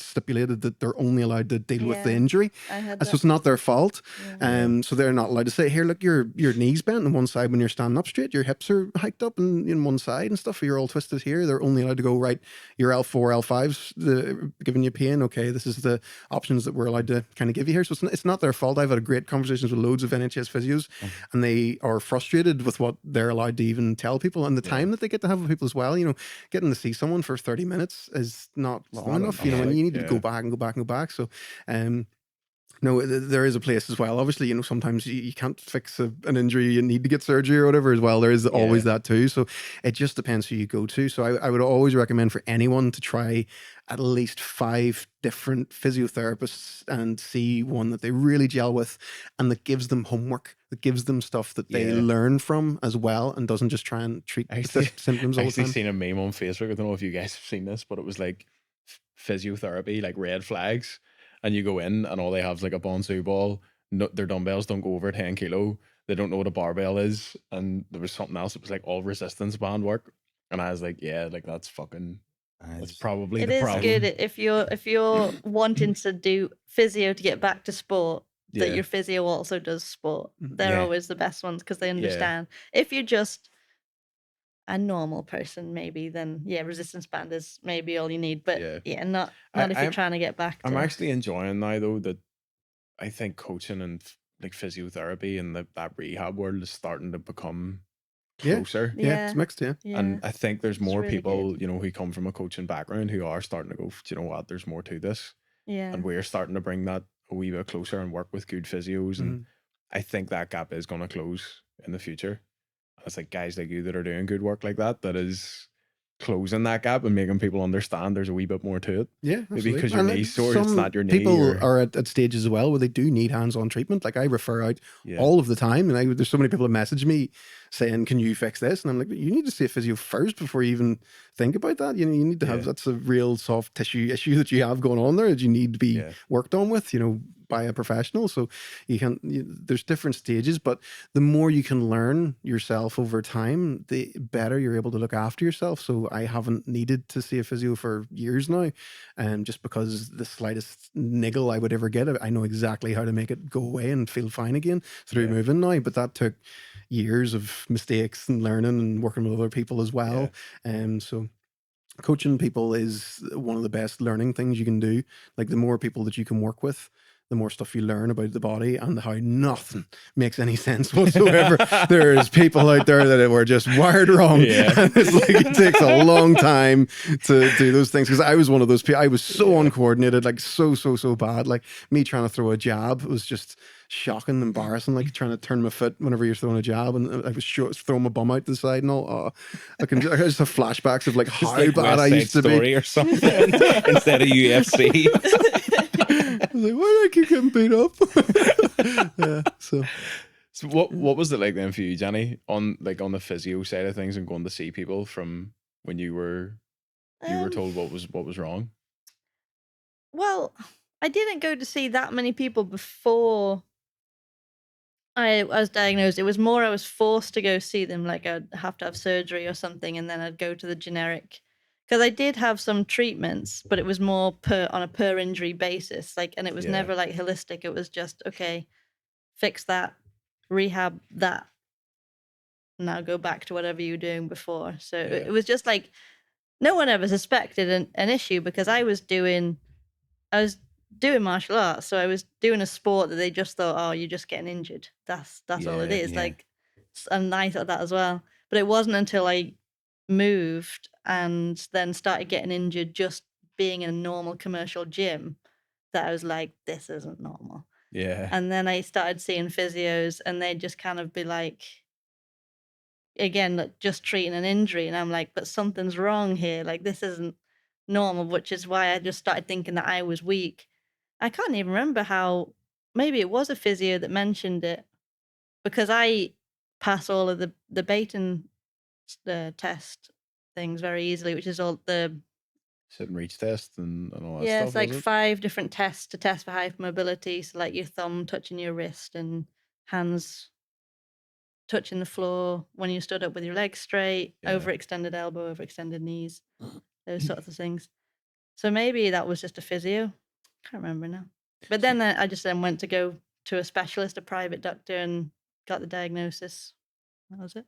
stipulated that they're only allowed to deal with the injury. So it's not their fault. So they're not allowed to say, here, look, your knee's bent on one side when you're standing up straight, your hips are hiked up in one side and stuff, you're all twisted here. They're only allowed to go, right, your L4, L5's giving you pain. Okay, this is the options that we're allowed to kind of give you here. So it's not their fault. I've had a great conversations with loads of NHS physios, and they are frustrated with what they're allowed to even tell people, and the time that they get to have with people as well. Getting to see someone for 30 minutes is not long enough, and you need to go back and go back and go back. So No, there is a place as well. Obviously, sometimes you can't fix an injury. You need to get surgery or whatever as well. There is always that too. So it just depends who you go to. So I would always recommend for anyone to try at least 5 different physiotherapists and see one that they really gel with and that gives them homework, that gives them stuff that they learn from as well and doesn't just try and treat the symptoms all the time. I actually seen a meme on Facebook. I don't know if you guys have seen this, but it was like physiotherapy, like red flags. And you go in and all they have is like a bonsai ball. No, their dumbbells don't go over 10 kilo. They don't know what a barbell is. And there was something else. It was like all resistance band work. And I was like, yeah, like that's fucking, that's probably the problem. It is good if you're wanting to do physio to get back to sport, that your physio also does sport. They're always the best ones because they understand. If you're just a normal person, maybe, then resistance band is maybe all you need. But not if you're trying to get back to... I'm actually enjoying now though that I think coaching and like physiotherapy and that rehab world is starting to become closer. Yeah, it's mixed, And I think there's more really people, who come from a coaching background who are starting to go, do you know what, there's more to this. And we're starting to bring that a wee bit closer and work with good physios. And I think that gap is going to close in the future. It's like guys like you that are doing good work like that is closing that gap and making people understand there's a wee bit more to it. Yeah, absolutely. Maybe because your knee's sore, it's not your knee. People are at stages as well where they do need hands-on treatment. Like I refer out all of the time, and there's so many people that message me saying, "Can you fix this?" And I'm like, "You need to see a physio first before you even think about that. You need to have that's a real soft tissue issue that you have going on there that you need to be worked on with, by a professional." So there's different stages, but the more you can learn yourself over time, the better you're able to look after yourself. So I haven't needed to see a physio for years now, just because the slightest niggle I would ever get, I know exactly how to make it go away and feel fine again through moving now. But that took years of mistakes and learning and working with other people as well. So coaching people is one of the best learning things you can do. Like the more people that you can work with, the more stuff you learn about the body and how nothing makes any sense whatsoever. There's people out there that were just wired wrong. And it's like it takes a long time to do those things. Because I was one of those people. I was so uncoordinated, like so bad. Like me trying to throw a jab was just shocking, embarrassing. Like trying to turn my foot whenever you're throwing a jab, and I was throwing my bum out to the side and all. I just have flashbacks of like how bad I used to be, or something instead of UFC. I was like, why do I keep getting beat up? So what was it like then for you, Jenni, on the physio side of things and going to see people from when you were told what was wrong? Well, I didn't go to see that many people before I was diagnosed. It was more I was forced to go see them, like I'd have to have surgery or something, and then I'd go to the generic. Because I did have some treatments, but it was more on a per injury basis. And it was never like holistic. It was just, okay, fix that, rehab that, now go back to whatever you were doing before. So it was just like, no one ever suspected an issue because I was doing martial arts. So I was doing a sport that they just thought, oh, you're just getting injured. That's all it is. And I thought that as well. But it wasn't until I moved and then started getting injured just being in a normal commercial gym that I was like, this isn't normal. And then I started seeing physios and they'd just kind of be like, again, just treating an injury. And I'm like, but something's wrong here. Like, this isn't normal, which is why I just started thinking that I was weak. I can't even remember how, maybe it was a physio that mentioned it because I pass all of the Baton test things very easily, which is all the sit and reach test and all that stuff. Yeah, it's like 5 different tests to test for hypermobility. So like your thumb touching your wrist and hands touching the floor when you stood up with your legs straight, overextended elbow, overextended knees, those sorts of things. So maybe that was just a physio. Can't remember now. But then I just went to go to a specialist, a private doctor, and got the diagnosis. That was it.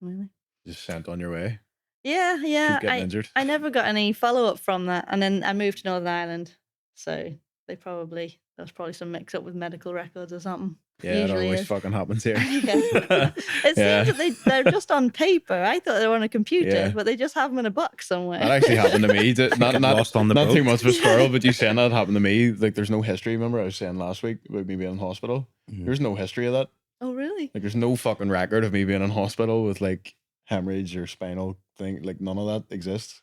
Really? Just sent on your way. Yeah. Keep getting injured. I never got any follow-up from that. And then I moved to Northern Ireland. So there was probably some mix-up with medical records or something. Yeah, it Usually always is. fucking happens here. Yeah. It Yeah. seems that they're just on paper. I thought they were on a computer, Yeah. but they just have them in a box somewhere. That actually happened to me. Not Got lost on the not too boat. much of a squirrel, but you saying that happened to me. Like, there's no history. Remember I was saying last week about me being in hospital? Mhm. There's no history of that. Oh, really? Like, there's no fucking record of me being in hospital with like hemorrhage or spinal thing. Like, none of that exists.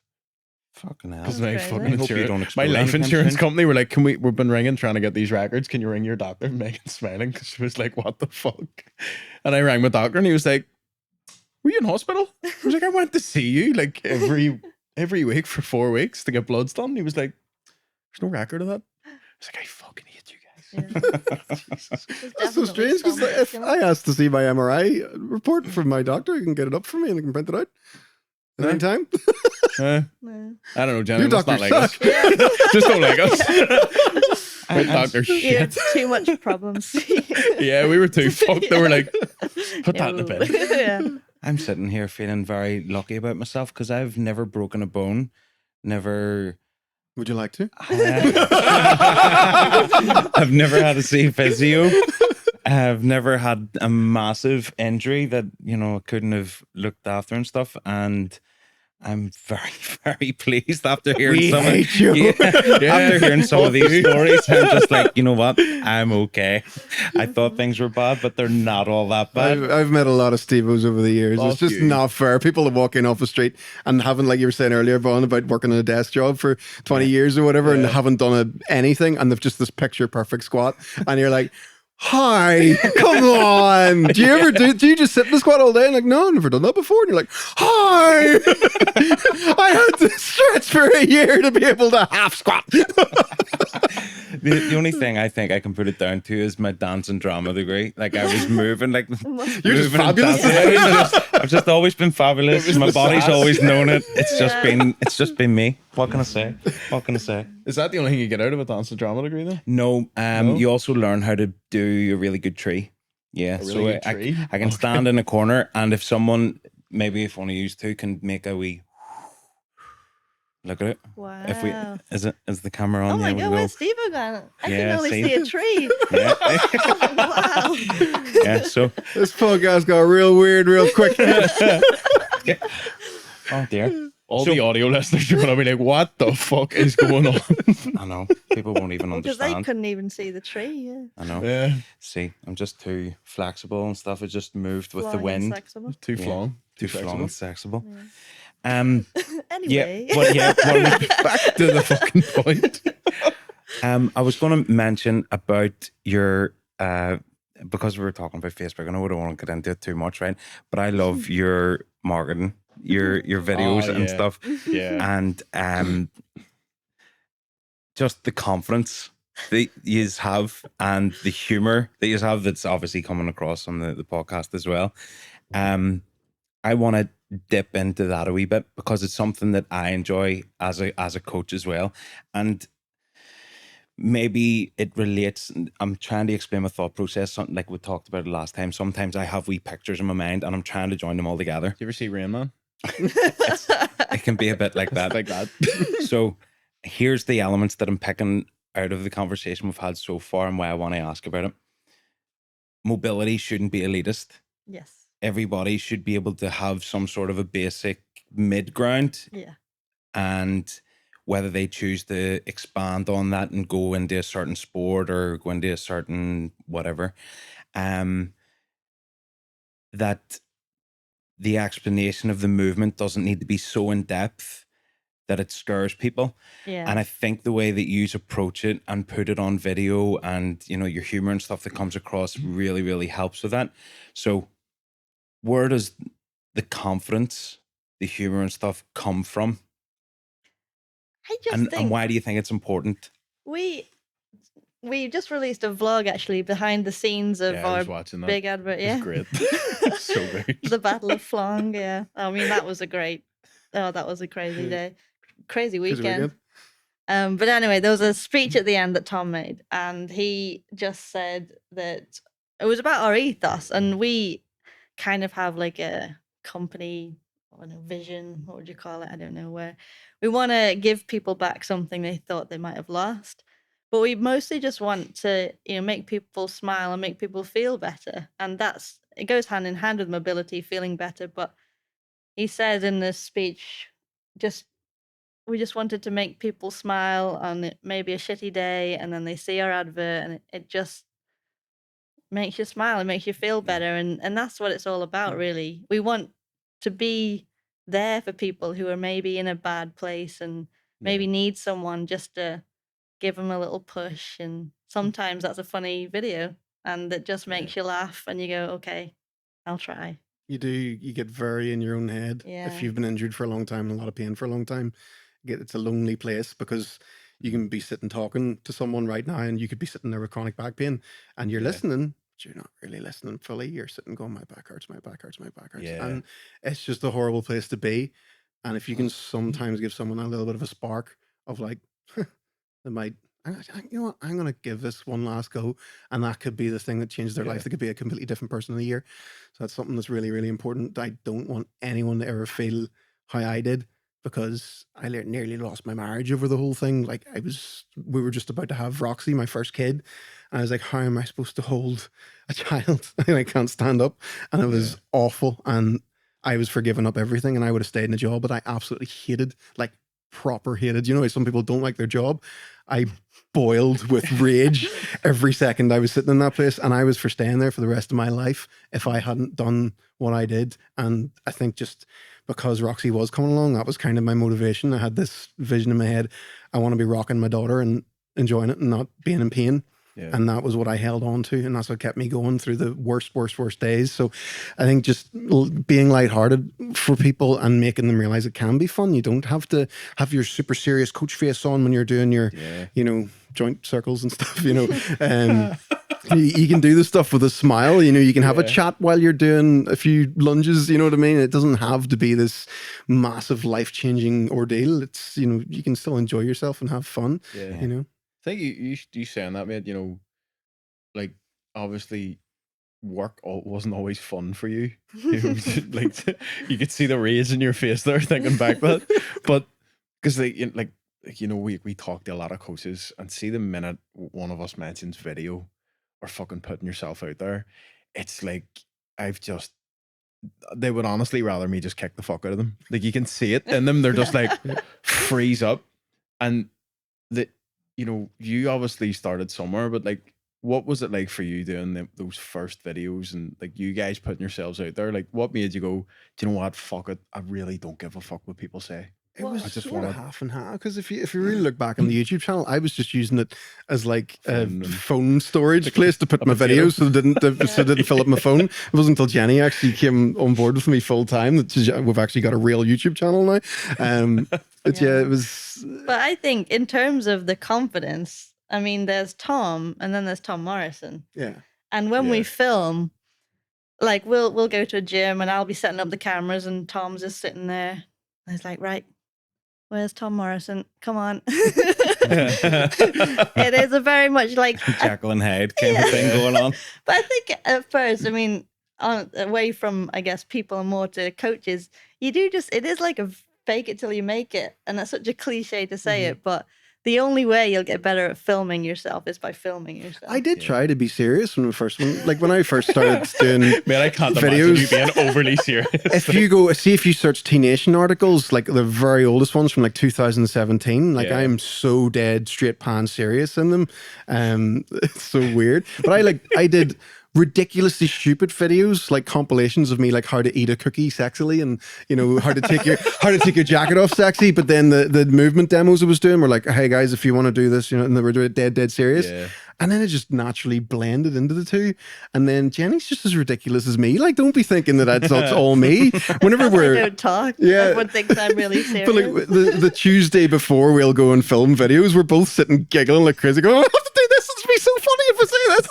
Fucking hell. Because That's my crazy. fucking I hope you insurance, don't my explode life anytime insurance soon. company were like, we've been ringing trying to get these records. Can you ring your doctor? Megan's smiling because she was like, what the fuck? And I rang my doctor and he was like, were you in hospital? I was like, I went to see you like every week for 4 weeks to get bloods done. He was like, there's no record of that. I was like, I fucking hate you guys. Yeah. Jesus. There's That's so definitely strange because some if you know? I ask to see my MRI report from my doctor, he can get it up for me and I can print it out at Yeah. any time. No. I don't know, Jenny. Your That's not doctors like us. suck. Yeah. Just don't like us. I- We're I'm- doctor You shit. had too much problems. Yeah, we were too fucked. They were like, put that in the No. bin. Yeah. I'm sitting here feeling very lucky about myself because I've never broken a bone, never. Would you like to? I've never had to see physio. I've never had a massive injury that I couldn't have looked after and stuff, and I'm very, very pleased after hearing We some. hate you. After hearing some of these stories, I'm just like, you know what? I'm okay. I thought things were bad, but they're not all that bad. I've met a lot of Stevos over the years. Fuck It's just you. not fair. People that walk in off the street and haven't, like you were saying earlier, Vaughn, about working in a desk job for 20 years or whatever and Yeah. haven't done anything and they've just this picture perfect squat and you're like, hi, come on. Do you just sit in the squat all day? And like, no, I've never done that before. And you're like, hi. I had to stretch for a year to be able to half squat. The only thing I think I can put it down to is my dance and drama degree. Like I was moving, like You're just moving and fabulous. dancing. I've just always been fabulous. It was My the body's sass. always known it. It's Yeah. just been me. What can I say? What can I say? Is that the only thing you get out of a dance and drama degree then? No, No? you also learn how to do a really good tree. Yeah, A really so good I, tree? I can Okay. stand in a corner, and if someone, maybe if one of you two can make a wee look at it. Wow. If we is the camera on? Oh my Yeah, God, we where's Steve going? I Yeah, can only see? see a tree. Yeah. Wow. Yeah. So, This podcast got real weird real quick. oh dear, All So- the audio listeners are going to be like, what the fuck is going on? I know people won't even Because they understand. couldn't even see the tree. Yeah. I know. Yeah, See, I'm just too flexible and stuff. It just moved with the Flong and wind. Sexible. too Yeah. flong. Too flexible. flong and flexible. Yeah. Anyway. Yeah. Well, yeah. Well, Back to the fucking point. I was going to mention about your because we were talking about Facebook. I know we don't want to get into it too much, right? But I love your marketing, your videos Oh, and yeah. stuff, Yeah. and just the confidence that you have and the humor that you have. That's obviously coming across on the podcast as well. I want to dip into that a wee bit because it's something that I enjoy as a coach as well, and maybe it relates. I'm trying to explain my thought process, something like we talked about it last time. Sometimes I have wee pictures in my mind and I'm trying to join them all together. Do you ever see Rain Man? It can be a bit like that. Like that. So here's the elements that I'm picking out of the conversation we've had so far and why I want to ask about it. Mobility shouldn't be elitist. Yes. Everybody should be able to have some sort of a basic mid ground, Yeah. and whether they choose to expand on that and go into a certain sport or go into a certain whatever, that the explanation of the movement doesn't need to be so in depth that it scares people. Yeah. And I think the way that you approach it and put it on video and, your humor and stuff that comes across really, really helps with that. So where does the confidence, the humor and stuff come from? I just And think why do you think it's important? we just released a vlog actually behind the scenes of Yeah, I our was watching that. big advert. It Yeah. was great. So great. The Battle of Flong. Yeah. I mean, that was a crazy day, crazy weekend. But anyway, there was a speech at the end that Tom made, and he just said that it was about our ethos, and we kind of have like a company, I don't know, vision. What would you call it? I don't know. Where we want to give people back something they thought they might have lost. But we mostly just want to, make people smile and make people feel better. And it goes hand in hand with mobility, feeling better. But he said in this speech, we just wanted to make people smile on maybe a shitty day, and then they see our advert and it just makes you smile and makes you feel better. And that's what it's all about, really. We want to be there for people who are maybe in a bad place and maybe need someone just to give them a little push. And sometimes that's a funny video and it just makes you laugh and you go, okay, I'll try. You get very in your own head. Yeah. If you've been injured for a long time and a lot of pain for a long time, it's a lonely place because you can be sitting talking to someone right now and you could be sitting there with chronic back pain and you're listening, but you're not really listening fully. You're sitting going, my back hurts, my back hurts, my back hurts. Yeah. And it's just a horrible place to be. And if you can sometimes give someone a little bit of a spark of like, they might, you know what, I'm going to give this one last go. And that could be the thing that changes their life. They could be a completely different person in a year. So that's something that's really, really important. I don't want anyone to ever feel how I did, because I nearly lost my marriage over the whole thing. Like we were just about to have Roxy, my first kid. And I was like, how am I supposed to hold a child? And I can't stand up. And it was awful. And I was for giving up everything and I would have stayed in the job, but I absolutely hated, like proper hated. You know, some people don't like their job. I boiled with rage every second I was sitting in that place, and I was for staying there for the rest of my life if I hadn't done what I did. And I think just because Roxy was coming along, that was kind of my motivation. I had this vision in my head. I want to be rocking my daughter and enjoying it and not being in pain. Yeah. And that was what I held on to. And that's what kept me going through the worst days. So I think just being lighthearted for people and making them realize it can be fun. You don't have to have your super serious coach face on when you're doing your, joint circles and stuff, you can do this stuff with a smile. You can have a chat while you're doing a few lunges, you know what I mean? It doesn't have to be this massive life-changing ordeal. It's, you can still enjoy yourself and have fun, I think you saying that, mate, like obviously work wasn't always fun for you. Like you could see the rage in your face there thinking back that. But because we talk to a lot of coaches and see the minute one of us mentions video or fucking putting yourself out there, it's like they would honestly rather me just kick the fuck out of them. Like you can see it in them. They're just like freeze up. And you obviously started somewhere, but like, what was it like for you doing those first videos and like you guys putting yourselves out there? Like, what made you go, do you know what? Fuck it. I really don't give a fuck what people say. It was just half and half, because if you really look back on the YouTube channel, I was just using it as like a phone storage place to put my videos, so it didn't fill up my phone. It wasn't until Jenni actually came on board with me full time that we've actually got a real YouTube channel now. But it was. But I think in terms of the confidence, I mean, there's Tom and then there's Tom Morrison. Yeah. And when we film, like we'll go to a gym and I'll be setting up the cameras and Tom's just sitting there. And he's like, right, where's Tom Morrison? Come on. It is a very much like Jekyll and Hyde kind of thing going on. But I think at first, I mean, away from, I guess, people and more to coaches, it is like a fake it till you make it. And that's such a cliche to say it, but the only way you'll get better at filming yourself is by filming yourself. I did try to be serious when I first started doing Man, I can't videos. Imagine you being overly serious. If you search T Nation articles, like the very oldest ones from like 2017, like I'm so dead straight pan serious in them. It's so weird. But I did ridiculously stupid videos, like compilations of me like how to eat a cookie sexily and how to take your jacket off sexy. But then the movement demos I was doing were like, hey guys, if you want to do this, and they were doing it dead serious. And then it just naturally blended into the two. And then Jenni's just as ridiculous as me. Like, don't be thinking that that's all me. Whenever I don't talk. Everyone thinks I'm really serious. But like the Tuesday before we'll go and film videos, we're both sitting giggling like crazy, going, I have to do this. It's be so funny if I say this.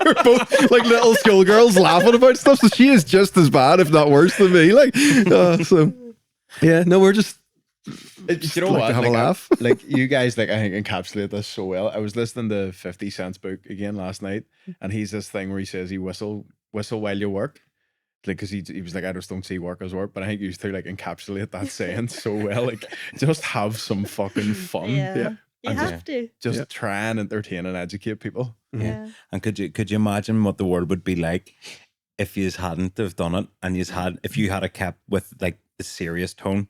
We're both like little schoolgirls laughing about stuff. So she is just as bad, if not worse than me. Like, we're just. You know like what? to have a laugh. Like you guys, I think encapsulate this so well. I was listening to 50 Cent's book again last night, and he's this thing where he says he whistle while you work, like because he was like, I just don't see work as work. But I think you used to like encapsulate that saying so well. Like just have some fucking fun. Yeah. You have to. just Yeah. try and entertain and educate people. Yeah. And could you imagine what the world would be like if you hadn't have done it, and if you had kept with like the serious tone,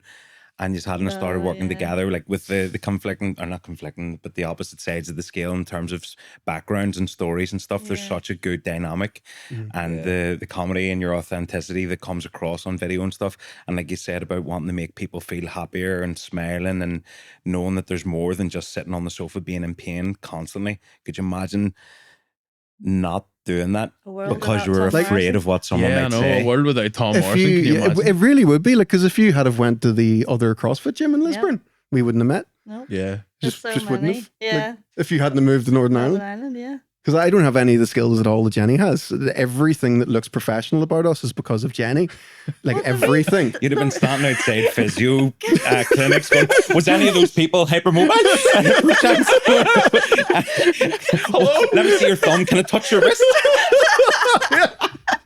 and you hadn't have started working together, like with the conflicting, or not conflicting, but the opposite sides of the scale in terms of backgrounds and stories and stuff. There's such a good dynamic, and the comedy and your authenticity that comes across on video and stuff. And like you said about wanting to make people feel happier and smiling and knowing that there's more than just sitting on the sofa being in pain constantly. Could you imagine not doing that because you were afraid of what someone might say? A world without Tom Morrison. Can you it imagine? really would be like, because if you had have went to the other CrossFit gym in Lisburn, we wouldn't have met. Nope. Yeah. Just so wouldn't many. have. Yeah. Like, if you hadn't moved to Northern Northern Ireland. Ireland, yeah. Because I don't have any of the skills at all that Jenny has. Everything that looks professional about us is because of Jenny. Like everything. You'd have been standing outside physio clinics going, was any of those people hypermobile? Oh, let me see your thumb. Can I touch your wrist?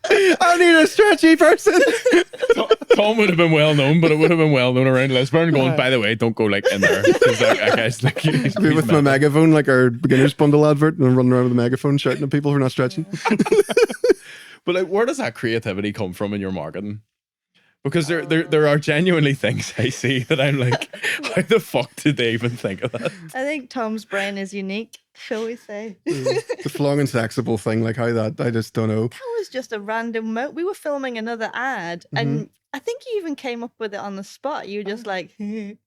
I need a stretchy person. Tom would have been well known, but it would have been well known around Lisburn. Going, by the way, don't go like in there, because that guy's like, he's Be with my megaphone, like our beginner's bundle advert, and running around with a megaphone shouting at people who are not stretching. But like, where does that creativity come from in your marketing? Because there are genuinely things I see that I'm like, how the fuck did they even think of that? I think Tom's brain is unique, shall we say. The Flong Sexible thing, like how that, I just don't know. That was just a random we were filming another ad, and I think you even came up with it on the spot. You were just like, Flong.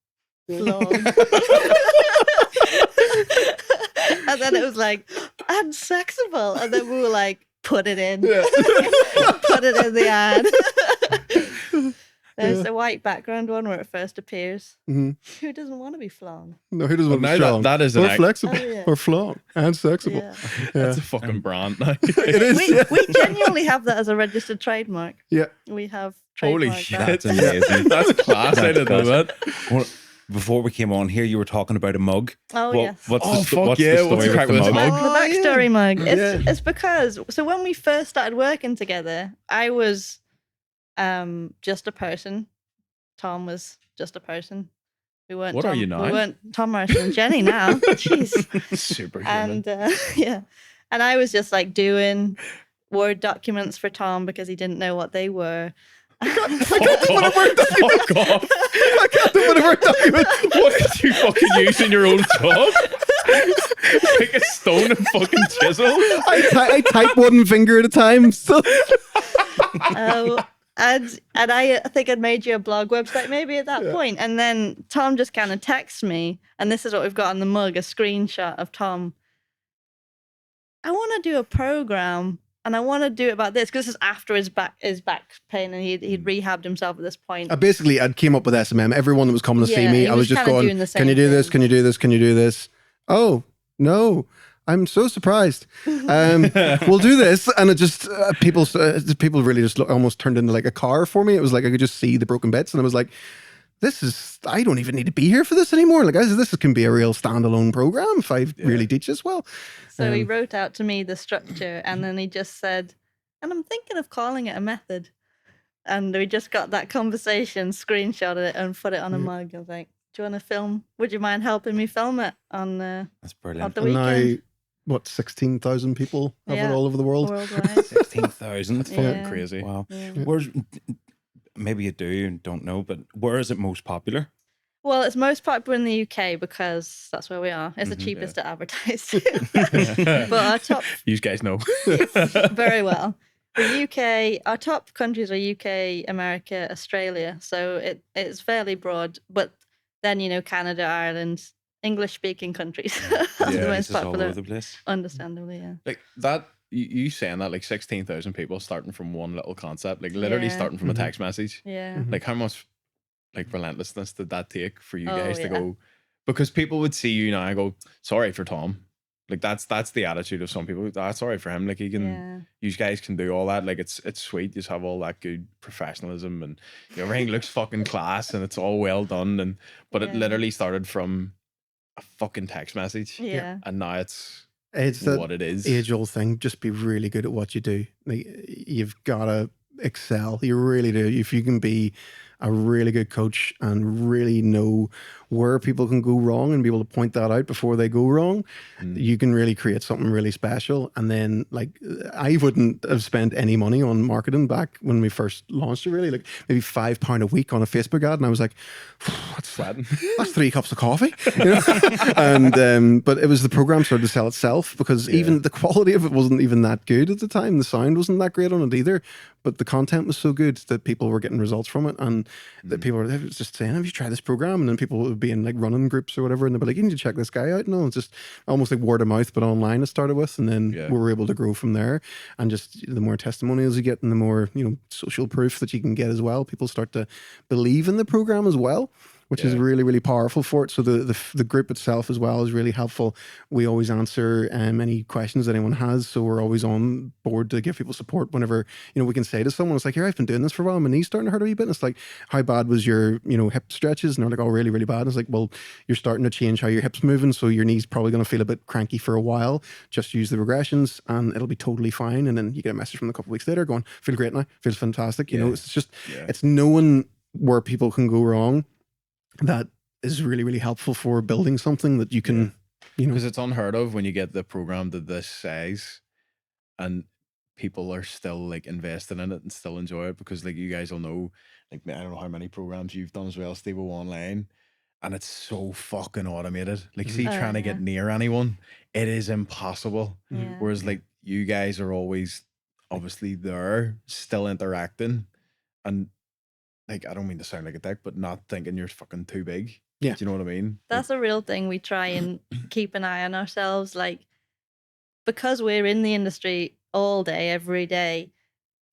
And then it was like, and Sexible. And then we were like, put it in. Put it in the ad. There's a white background one where it first appears. Who doesn't want to be Flong? No, who doesn't want to be Now strong? that is or an flexible, Oh, yeah. or Flong, and Sexible. Yeah. That's a fucking brand now. It is. We genuinely have that as a registered trademark. Yeah. We have Holy trademarked shit. that. That's amazing. That's class. I That's didn't know class. that. Well, before we came on here, you were talking about a mug. Oh, yes. What's Oh, the, fuck what's yeah, the what's story the crack with the with this mug? mug? The backstory mug. Yeah. It's because, so when we first started working together, I was just a person. Tom was just a person. We weren't. What Tom, are you now? We weren't Tom, Morrison, and Jenni now. Jeez. Superhuman. And yeah, and I was just like doing Word documents for Tom because he didn't know what they were. Fuck off. Fuck off. I can't do whatever document. What did you fucking use in your old job? Pick a stone and fucking chisel? I type one finger at a time. So. And I think I'd made you a blog website maybe at that point. And then Tom just kind of texts me, and this is what we've got on the mug, a screenshot of Tom. I want to do a program, and I want to do it about this, because this is after his back pain, and he'd rehabbed himself at this point. Basically, I came up with SMM. Everyone that was coming to see Yeah, me, he I was was just kinda going, doing the can you same do this? thing. Can you do this? Can you do this? Oh, no. I'm so surprised. We'll do this. And it just, people really just almost turned into like a car for me. It was like, I could just see the broken bits. And I was like, I don't even need to be here for this anymore. Like, this can be a real standalone program if I really teach this well. So he wrote out to me the structure, and then he just said, and I'm thinking of calling it a method. And we just got that conversation, screenshotted it, and put it on a mug. I was like, do you want to film? Would you mind helping me film it on That's brilliant. the And weekend? now, what, 16,000 people have it Yeah. all over the world? Worldwide. 16,000. That's fucking Yeah. Crazy. Wow. Yeah. Where's, maybe you do and don't know, but where is it most popular? Well, it's most popular in the UK because that's where we are. It's the cheapest to advertise. But our top, You guys know. very well. The UK, our top countries are UK, America, Australia. So it's fairly broad. But then, Canada, Ireland, English-speaking countries are the Yeah, most This is all popular. over the place. Understandably, yeah. Like that, you saying that, like 16,000 people starting from one little concept, like literally Yeah. starting from a text message. Yeah. Like how much like relentlessness did that take for you Oh, guys to yeah. go? Because people would see you now and go, sorry for Tom. Like that's the attitude of some people. That's sorry for him. Like he can, Yeah. you guys can do all that. Like it's sweet. You just have all that good professionalism, and everything looks fucking class, and it's all well done. But it Yeah. literally started from a fucking text message, Yeah. and now it's It's what it is. age-old thing. Just be really good at what you do. Like, you've got to excel. You really do. If you can be a really good coach and really know where people can go wrong and be able to point that out before they go wrong, you can really create something really special. And then, like, I wouldn't have spent any money on marketing back when we first launched it, really, like maybe £5 a week on a Facebook ad. And I was like, that's Sweating. that's 3 cups of coffee. You know? And but it was the program started to sell itself, because even the quality of it wasn't even that good at the time. The sound wasn't that great on it either, but the content was so good that people were getting results from it, and that people were just saying, have you tried this program? And then people would be in like running groups or whatever, and they'd be like, you need to check this guy out. No, it's just almost like word of mouth, but online it started with, and then we were able to grow from there. And just the more testimonials you get and the more, you know, social proof that you can get as well, people start to believe in the program as well, which is really, really powerful for it. So the group itself as well is really helpful. We always answer any questions that anyone has. So we're always on board to give people support whenever, you know, we can say to someone, it's like, here, I've been doing this for a while, my knee's starting to hurt a wee bit. And it's like, how bad was your, you know, hip stretches? And they're like, oh, really, really bad. And it's like, well, you're starting to change how your hip's moving. So your knee's probably going to feel a bit cranky for a while. Just use the regressions and it'll be totally fine. And then you get a message from them a couple of weeks later going, feel great now, feels fantastic. You know, it's just, it's knowing where people can go wrong. That is really, really helpful for building something that you can, you know. Because it's unheard of when you get the program to this size and people are still like invested in it and still enjoy it, because like you guys will know, like, I don't know how many programs you've done as well, Stevo, online, and it's so fucking automated. Like, see, trying to get near anyone, it is impossible. Whereas like you guys are always obviously there, still interacting, and like, I don't mean to sound like a dick, but not thinking you're fucking too big. Yeah. Do you know what I mean? That's a real thing. We try and keep an eye on ourselves. Like, because we're in the industry all day, every day,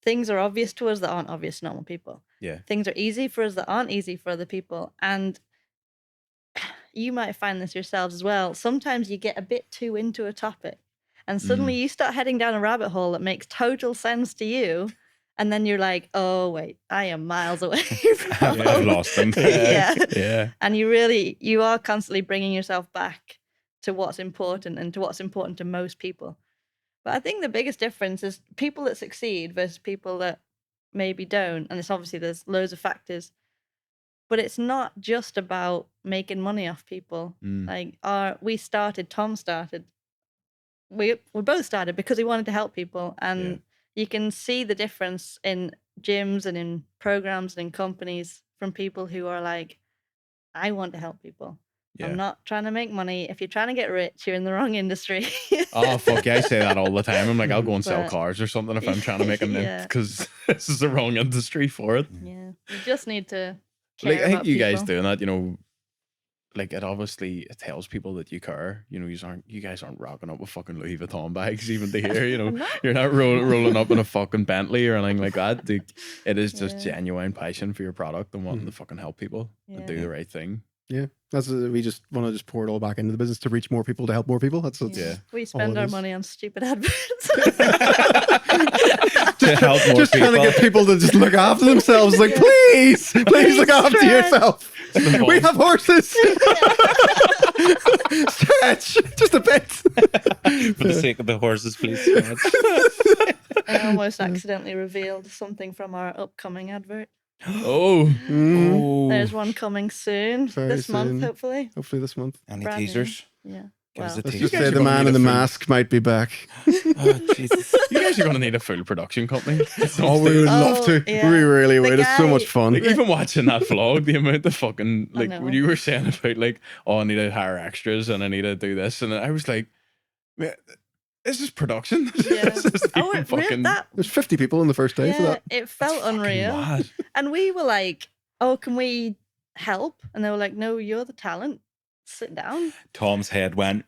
things are obvious to us that aren't obvious to normal people. Yeah. Things are easy for us that aren't easy for other people. And you might find this yourselves as well. Sometimes you get a bit too into a topic and suddenly you start heading down a rabbit hole that makes total sense to you. And then you're like, oh, wait, I am miles away from I've lost them. yeah. And you are constantly bringing yourself back to what's important and to what's important to most people. But I think the biggest difference is people that succeed versus people that maybe don't. And it's obviously there's loads of factors. But it's not just about making money off people. Like Tom started. We both started because we wanted to help people, and you can see the difference in gyms and in programs and in companies from people who are like, I want to help people. I'm not trying to make money. If you're trying to get rich, you're in the wrong industry. Oh, fuck yeah, I say that all the time. I'm like, I'll go and sell cars or something if I'm trying to make a mint, because this is the wrong industry for it. Yeah, you just need to care like, I think about you guys people. doing that, you know, like it tells people that you care. You know, you guys aren't rocking up with fucking Louis Vuitton bags even to hear, you know. No. You're not rolling up in a fucking Bentley or anything like that. Like, it is just genuine passion for your product and wanting to fucking help people and do the right thing. Yeah, we just want to just pour it all back into the business to reach more people, to help more people. That's We spend our money on stupid adverts. To help more just people. trying to get people to just look after themselves. Like, please look after yourself. We have horses. Stretch just a bit. For the sake of the horses, please. I almost accidentally revealed something from our upcoming advert. Oh. There's one coming soon. Very this month, soon. hopefully. Hopefully this month. Any Brand new. teasers? Yeah. Give us a Let's teaser. just guys say are the gonna man need in a the food- mask might be back. Oh, Jesus. You guys are going to need a full production company. Oh, we would love to. yeah. We really would. It's so guy- much fun. Like, even watching that vlog, the amount of fucking, like, know. when you were saying about, like, oh, I need to hire extras and I need to do this, and I was like, man, this is production. Yeah. This is Oh, even it really, There's 50 people on the first day for yeah, that. it felt unreal. mad. And we were like, oh, can we help? And they were like, no, you're the talent. Sit down. Tom's head went.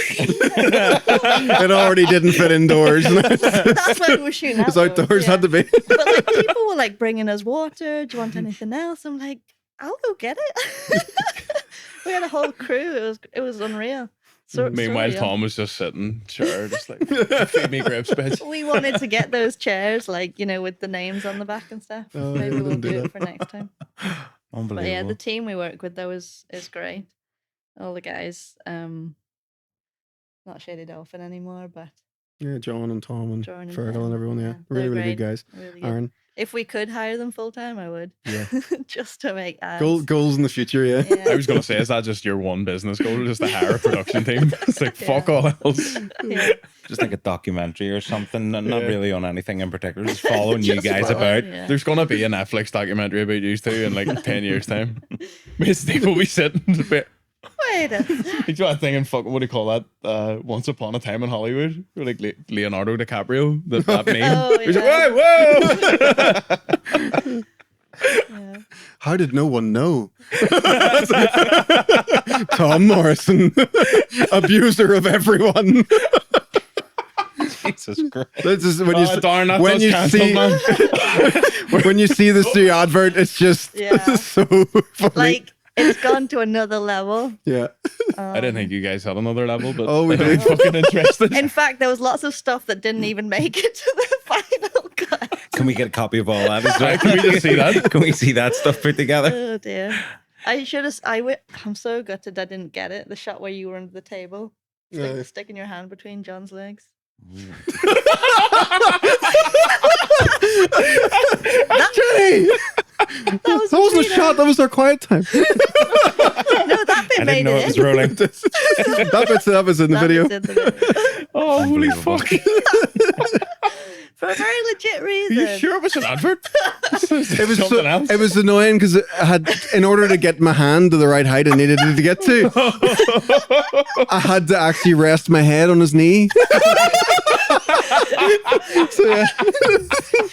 It already didn't fit indoors. That's why we were shooting It's outdoors, outdoors, yeah. had to be. But like people were like bringing us water. Do you want anything else? I'm like, I'll go get it. We had a whole crew. It was unreal. Meanwhile, surreal. Tom was just sitting, sure, just like, feed me grapes, bitch. We wanted to get those chairs, like, you know, with the names on the back and stuff. Oh, Maybe we we'll didn't do do it that. for next time. Unbelievable. But yeah, the team we work with though is great. All the guys, not Shady Dolphin anymore, but Yeah, John and Tom and Jordan and Fergal Ben, and everyone. Yeah, they're really, really great. good guys. Really good. Aaron. If we could hire them full time, I would. Yeah. Just to make ads. Goals in the future, yeah. I was going to say, is that just your one business goal, just to hire a production team? It's like, fuck all else. Yeah. Just like a documentary or something, not Yeah. really on anything in particular, just following you Just guys follow, about. yeah. There's going to be a Netflix documentary about you two in like 10 years' time. Me and Steve will be sitting. Wait a You know that thing in fucking, what do you call that? Once Upon a Time in Hollywood? Where, like Leonardo DiCaprio, that meme. Oh, He's yeah. like, whoa! yeah. How did no one know? Tom Morrison, abuser of everyone. Jesus Christ. This is when you Oh, darn, that when does you cancel, see man. when you see this new advert, it's just Yeah. so funny. Like, it's gone to another level. Yeah. I didn't think you guys had another level, but Oh, we I'm do. fucking interested. In fact, there was lots of stuff that didn't even make it to the final cut. Can we get a copy of all that as well? Can we just see that? Can we see that stuff put together? Oh dear. I should have. I'm so gutted I didn't get it. The shot where you were under the table, Yeah. sticking your hand between John's legs. Jenny! That was That wasn't a between shot, that was our quiet time. No, that bit I made didn't know it it was in. rolling. that was in the That video. bit's in the video. Oh, holy Unbelievable. fuck. For a very legit Are reason. you sure it was an advert? It was something else. It was annoying because in order to get my hand to the right height I needed it to get to, I had to actually rest my head on his knee. So yeah.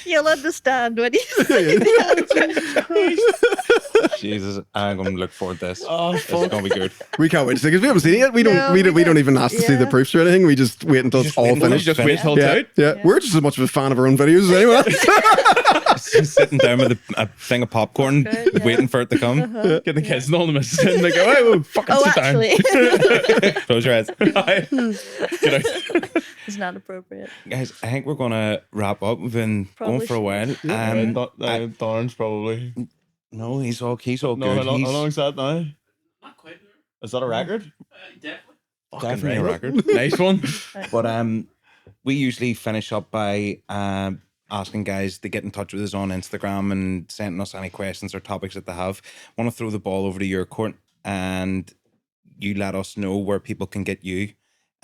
You'll understand when you see the answer. Jesus, I'm going to look forward to this. Oh, It's fuck. going to be good. We can't wait to see because we haven't seen it yet. We don't. No, we we don't even ask to see the yeah. proofs or anything. We just wait until it's Just all wait until finished. Just wait till yeah, it's out. yeah, we're just as much of a fan of our own videos as anyone else. Just sitting down with a thing of popcorn, Popcorn, yeah. waiting for it to come. Get the kids and all the missus in. They go, hey, well, fucking Oh, sit actually, Close your eyes. down. Get out. it's not appropriate. Guys, I think we're going to wrap up. We've been going Probably for a while. Darren's probably. No, he's all No, good. how He's long's that now? Not quite. Is that a record? Definitely. Fucking definitely a right. record. Nice one. But we usually finish up by asking guys to get in touch with us on Instagram and sending us any questions or topics that they have. I want to throw the ball over to your court and you let us know where people can get you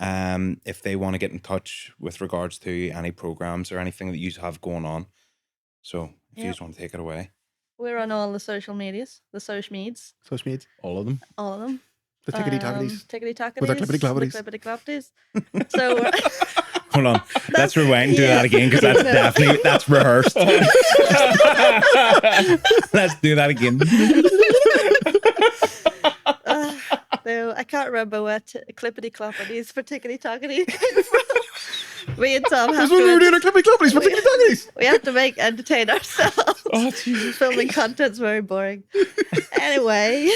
if they want to get in touch with regards to any programs or anything that you have going on. So if you Yep. just want to take it away. We're on all the social medias, the social meds, Social media, All of them. all of them. the tickety tackities. Tickety tackities. With our clippity cloppities. The clippity cloppities. So we're Hold on. Let's rewind and do yeah. that again because that's No. definitely, that's rehearsed. Let's do that again. no, I can't remember where clippity cloppities for tickety tackities came from. Me and Tom have That's what we were doing to, our clippity cloppities for tickety tackities. we have to entertain ourselves. Oh, Jesus. Filming content's very boring. Anyway,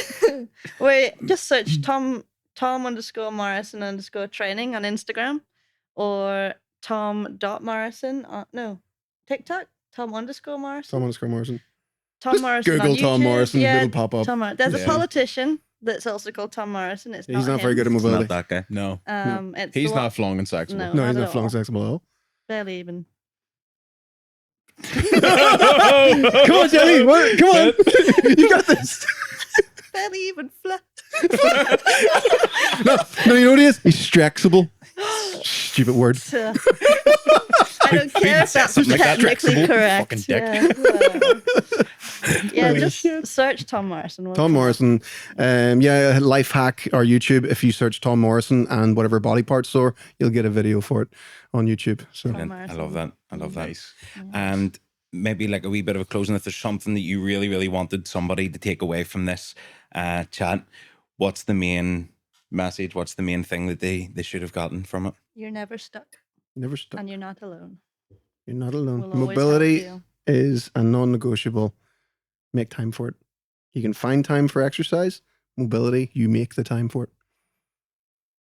we just search Tom _Morrison _training on Instagram or Tom.Morrison no TikTok Tom _Morrison. Someone is Morrison. Tom Just Morrison on Google Tom YouTube. Morrison, Yeah, it'll pop up. There's a Yeah. politician that's also called Tom Morrison. It's He's not very him. good at It's mobility. not that guy. No. It's He's the one- not Flong and Sexible. No. No, he's Not not at Flong all. Sexible at all. barely even. Come on, Jenny. What? Come on. You got this. Barely even flat. No, you know what he is? He's Strexible. Stupid word. So, I don't care if that's something like that, technically Drexible, correct. fucking dick. Yeah, just search Tom Morrison. We'll Tom come up. Morrison. Yeah, life hack or YouTube. If you search Tom Morrison and whatever body part sore, you'll get a video for it on YouTube. So Brilliant. I Morrison. love that. I love that. Nice. And maybe like a wee bit of a closing, if there's something that you really, really wanted somebody to take away from this chat, what's the main message? What's the main thing that they should have gotten from it? You're never stuck, never stop. and you're not alone. You're not alone. We'll always Mobility help is a non-negotiable. Make time for it. You can find time for exercise. Mobility, you make the time for it.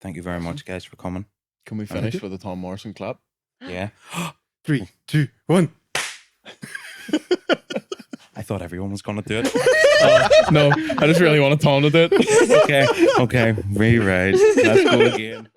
Thank you very much, guys, for coming. Can we Thank finish you. with a Tom Morrison clap? Yeah. 3, 2, 1. I thought everyone was going to do it. No, I just really want Tom to do it. Okay. Rewrite. Let's go again.